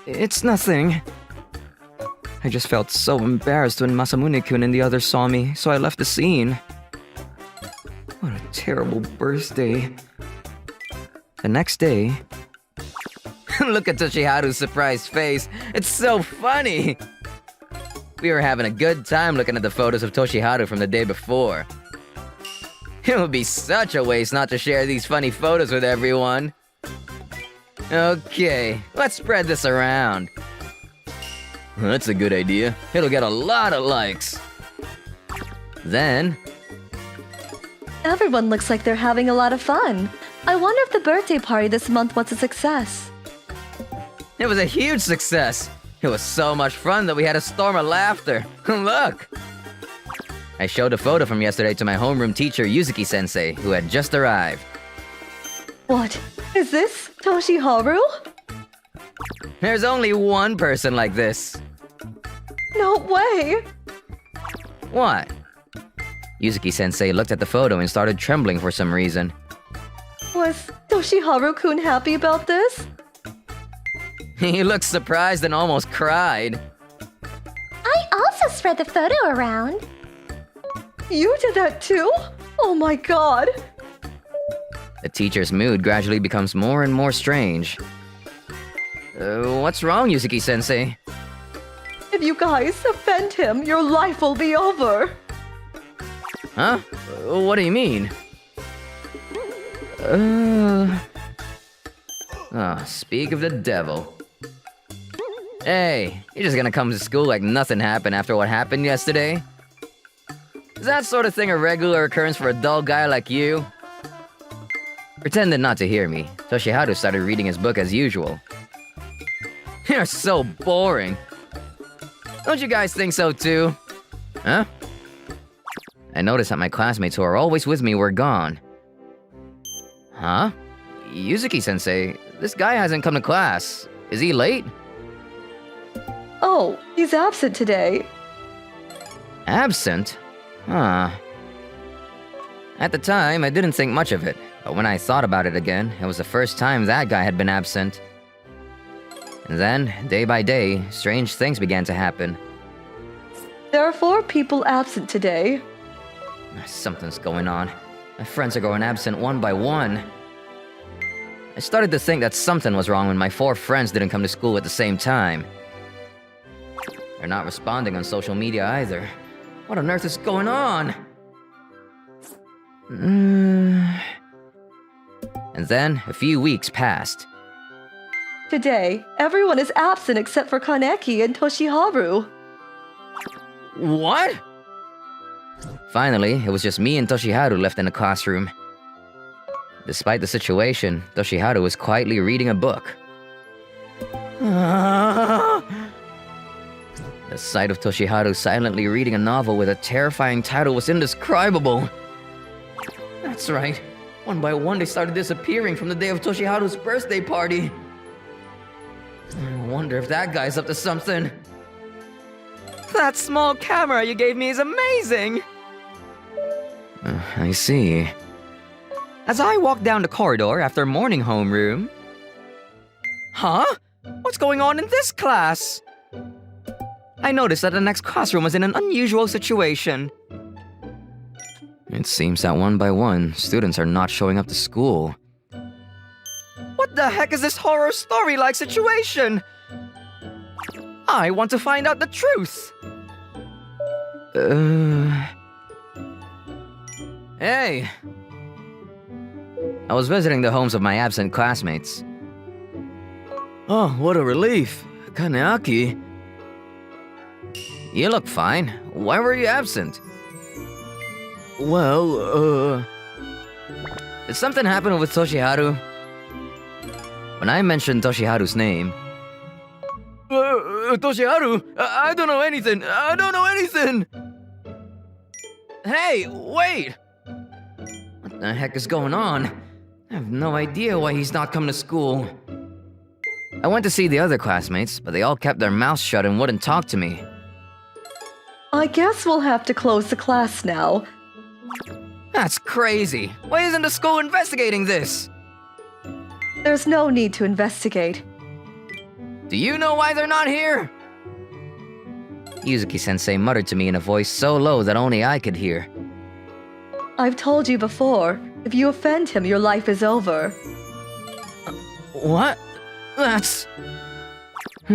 It's nothing. I just felt so embarrassed when Masamune-kun and the others saw me, so I left the scene. What a terrible birthday. The next day... Look at Toshiharu's surprised face. It's so funny! We were having a good time looking at the photos of Toshiharu from the day before. It would be such a waste not to share these funny photos with everyone. Okay, let's spread this around. That's a good idea. It'll get a lot of likes. Then... Everyone looks like they're having a lot of fun. I wonder if the birthday party this month was a success. It was a huge success. It was so much fun that we had a storm of laughter. Look! I showed a photo from yesterday to my homeroom teacher, Yuzuki-sensei, who had just arrived. What? Is this Toshiharu? There's only one person like this. No way! What? Yuzuki-sensei looked at the photo and started trembling for some reason. Was Toshiharu-kun happy about this? He looked surprised and almost cried. I also spread the photo around. You did that too? Oh my god! The teacher's mood gradually becomes more and more strange. What's wrong, Yuzuki-sensei? If you guys offend him, your life will be over. Huh? What do you mean? Speak of the devil. Hey, you're just gonna come to school like nothing happened after what happened yesterday? Is that sort of thing a regular occurrence for a dull guy like you? Pretending not to hear me, Toshiharu started reading his book as usual. You're so boring. Don't you guys think so too? Huh? I noticed that my classmates who are always with me were gone. Huh? Yuzuki-sensei, this guy hasn't come to class. Is he late? Oh, he's absent today. Absent? Huh. At the time, I didn't think much of it, but when I thought about it again, it was the first time that guy had been absent. And then, day by day, strange things began to happen. There are 4 people absent today. Something's going on. My friends are going absent one by one. I started to think that something was wrong when my 4 friends didn't come to school at the same time. They're not responding on social media either. What on earth is going on? And then, a few weeks passed. Today, everyone is absent except for Kaneki and Toshiharu. What? Finally, it was just me and Toshiharu left in the classroom. Despite the situation, Toshiharu was quietly reading a book. The sight of Toshiharu silently reading a novel with a terrifying title was indescribable. That's right. One by one, they started disappearing from the day of Toshiharu's birthday party. I wonder if that guy's up to something. That small camera you gave me is amazing! I see. As I walked down the corridor after morning homeroom... Huh? What's going on in this class? I noticed that the next classroom was in an unusual situation. It seems that one by one, students are not showing up to school. What the heck is this horror story-like situation? I want to find out the truth! Hey! I was visiting the homes of my absent classmates. Oh, what a relief. Kaneaki. You look fine. Why were you absent? Well, Did something happen with Toshiharu? When I mentioned Toshiharu's name... Toshiharu? I don't know anything! I don't know anything! Hey, wait! What the heck is going on? I have no idea why he's not coming to school. I went to see the other classmates, but they all kept their mouths shut and wouldn't talk to me. I guess we'll have to close the class now. That's crazy. Why isn't the school investigating this? There's no need to investigate. Do you know why they're not here? Yuzuki-sensei muttered to me in a voice so low that only I could hear. I've told you before, if you offend him, your life is over. What? That's... I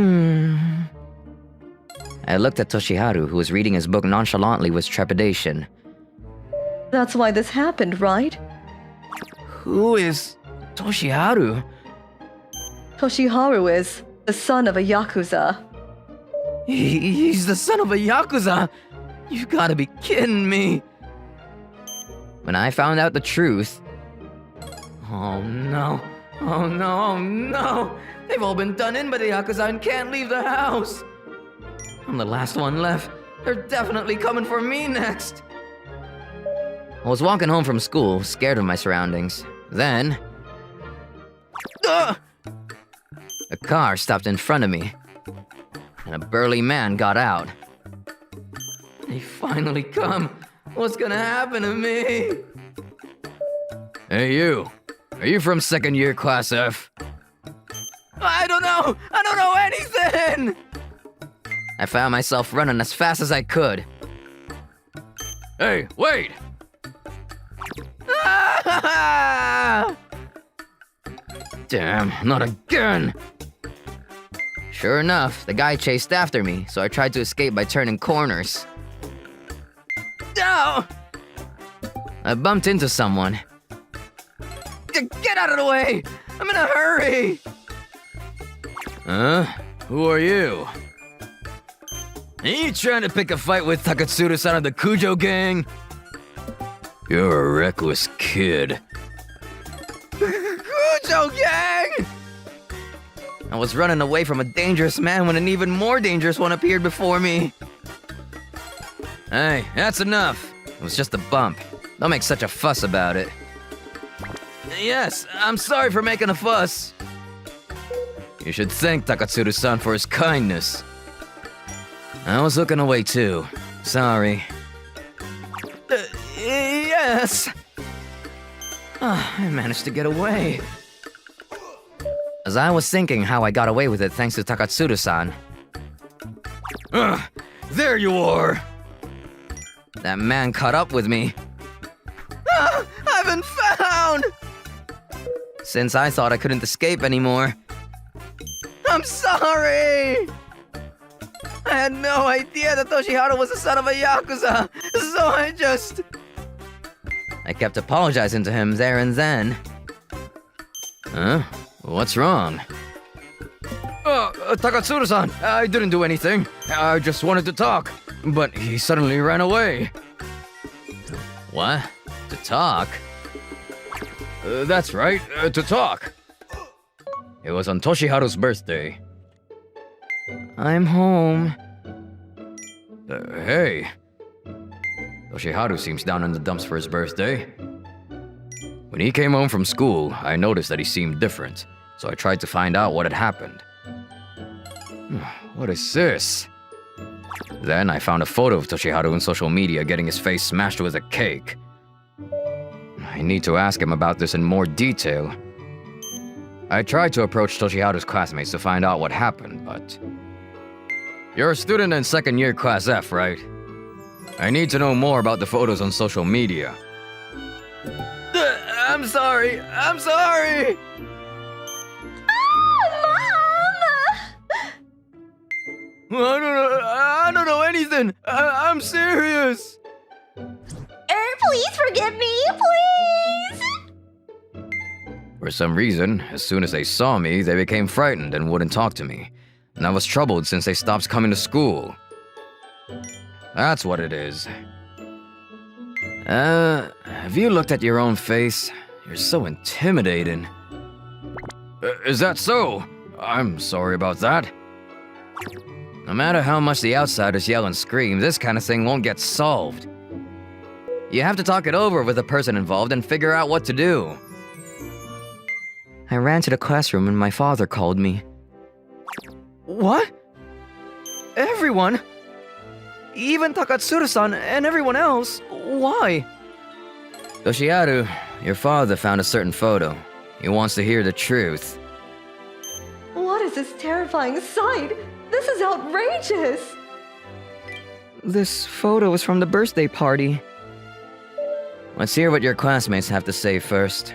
looked at Toshiharu, who was reading his book nonchalantly with trepidation. That's why this happened, right? Who is Toshiharu? Toshiharu is the son of a Yakuza. He's the son of a Yakuza? You gotta be kidding me. When I found out the truth... Oh no. Oh no, oh no! They've all been done in by the Yakuza and can't leave the house! I'm the last one left. They're definitely coming for me next! I was walking home from school, scared of my surroundings. Then... A car stopped in front of me, and a burly man got out. They finally come. What's gonna happen to me? Hey you, are you from second year class F? I don't know anything! I found myself running as fast as I could. Hey, wait! Ah! Damn, not again! Sure enough, the guy chased after me, so I tried to escape by turning corners. No! I bumped into someone. Get out of the way! I'm in a hurry! Huh? Who are you? Are you trying to pick a fight with Takatsuru-san of the Kujo gang? You're a reckless kid. Kujo gang! I was running away from a dangerous man when an even more dangerous one appeared before me. Hey, that's enough. It was just a bump. Don't make such a fuss about it. Yes, I'm sorry for making a fuss. You should thank Takatsuru-san for his kindness. I was looking away too. Sorry. Yes! I managed to get away. As I was thinking how I got away with it thanks to Takatsuru-san. There you are! That man caught up with me. I've been found! Since I thought I couldn't escape anymore. I'm sorry! I had no idea that Toshiharu was the son of a Yakuza, so I kept apologizing to him there and then. Huh? What's wrong? Takatsuru-san, I didn't do anything. I just wanted to talk, but he suddenly ran away. What? To talk? That's right, to talk. It was on Toshiharu's birthday. I'm home. Hey. Toshiharu seems down in the dumps for his birthday. When he came home from school, I noticed that he seemed different, so I tried to find out what had happened. What is this? Then I found a photo of Toshiharu on social media getting his face smashed with a cake. I need to ask him about this in more detail. I tried to approach Toshiharu's classmates to find out what happened, but... You're a student in second year class F, right? I need to know more about the photos on social media. I'm sorry! I'm sorry! I don't know anything! I'm serious! Please forgive me, please! For some reason, as soon as they saw me, they became frightened and wouldn't talk to me. And I was troubled since they stopped coming to school. That's what it is. Have you looked at your own face? You're so intimidating. Is that so? I'm sorry about that. No matter how much the outsiders yell and scream, this kind of thing won't get solved. You have to talk it over with the person involved and figure out what to do. I ran to the classroom and my father called me. What? Everyone? Even Takatsuru-san and everyone else? Why? Toshiharu, your father found a certain photo. He wants to hear the truth. What is this terrifying sight? This is outrageous! This photo is from the birthday party. Let's hear what your classmates have to say first.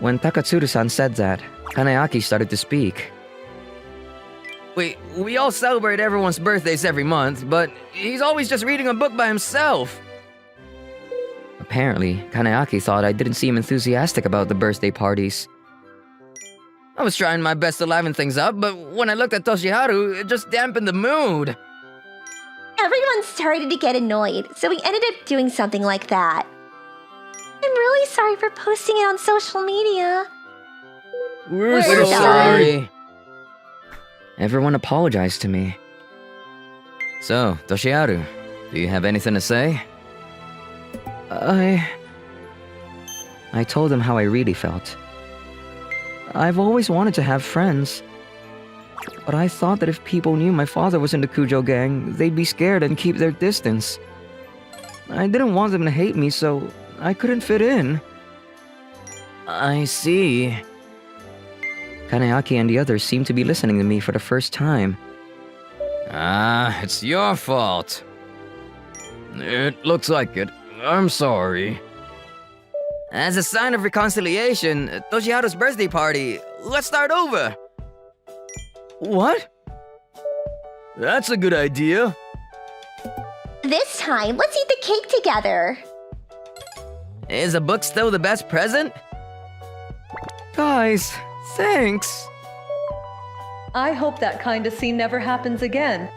When Takatsuru-san said that, Kanayaki started to speak. We all celebrate everyone's birthdays every month, but he's always just reading a book by himself. Apparently, Kanayaki thought I didn't seem enthusiastic about the birthday parties. I was trying my best to liven things up, but when I looked at Toshiharu, it just dampened the mood. Everyone started to get annoyed, so we ended up doing something like that. I'm really sorry for posting it on social media. We're so sorry. Everyone apologized to me. So, Toshiharu, do you have anything to say? I told him how I really felt. I've always wanted to have friends. But I thought that if people knew my father was in the Kujo gang, they'd be scared and keep their distance. I didn't want them to hate me, so I couldn't fit in. I see. Kanayaki and the others seem to be listening to me for the first time. It's your fault. It looks like it. I'm sorry. As a sign of reconciliation, Toshiharu's birthday party, let's start over. What? That's a good idea. This time, let's eat the cake together. Is a book still the best present? Guys, thanks. I hope that kind of scene never happens again.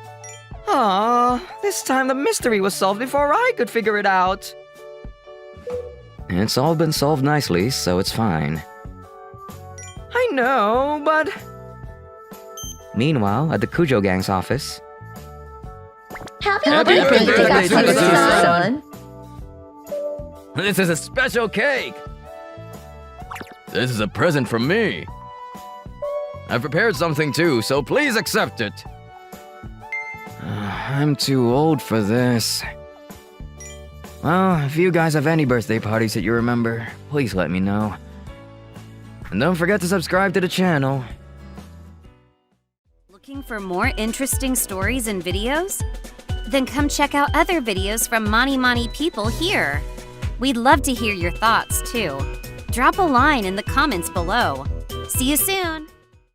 This time the mystery was solved before I could figure it out. It's all been solved nicely, so it's fine. I know, but... Meanwhile, at the Kujo gang's office... Happy Happy birthday, birthday, Takatsuki-san. This is a special cake! This is a present from me. I've prepared something too, so please accept it. I'm too old for this. Well, if you guys have any birthday parties that you remember, please let me know. And don't forget to subscribe to the channel. Looking for more interesting stories and videos? Then come check out other videos from Mani Mani people here. We'd love to hear your thoughts too. Drop a line in the comments below. See you soon!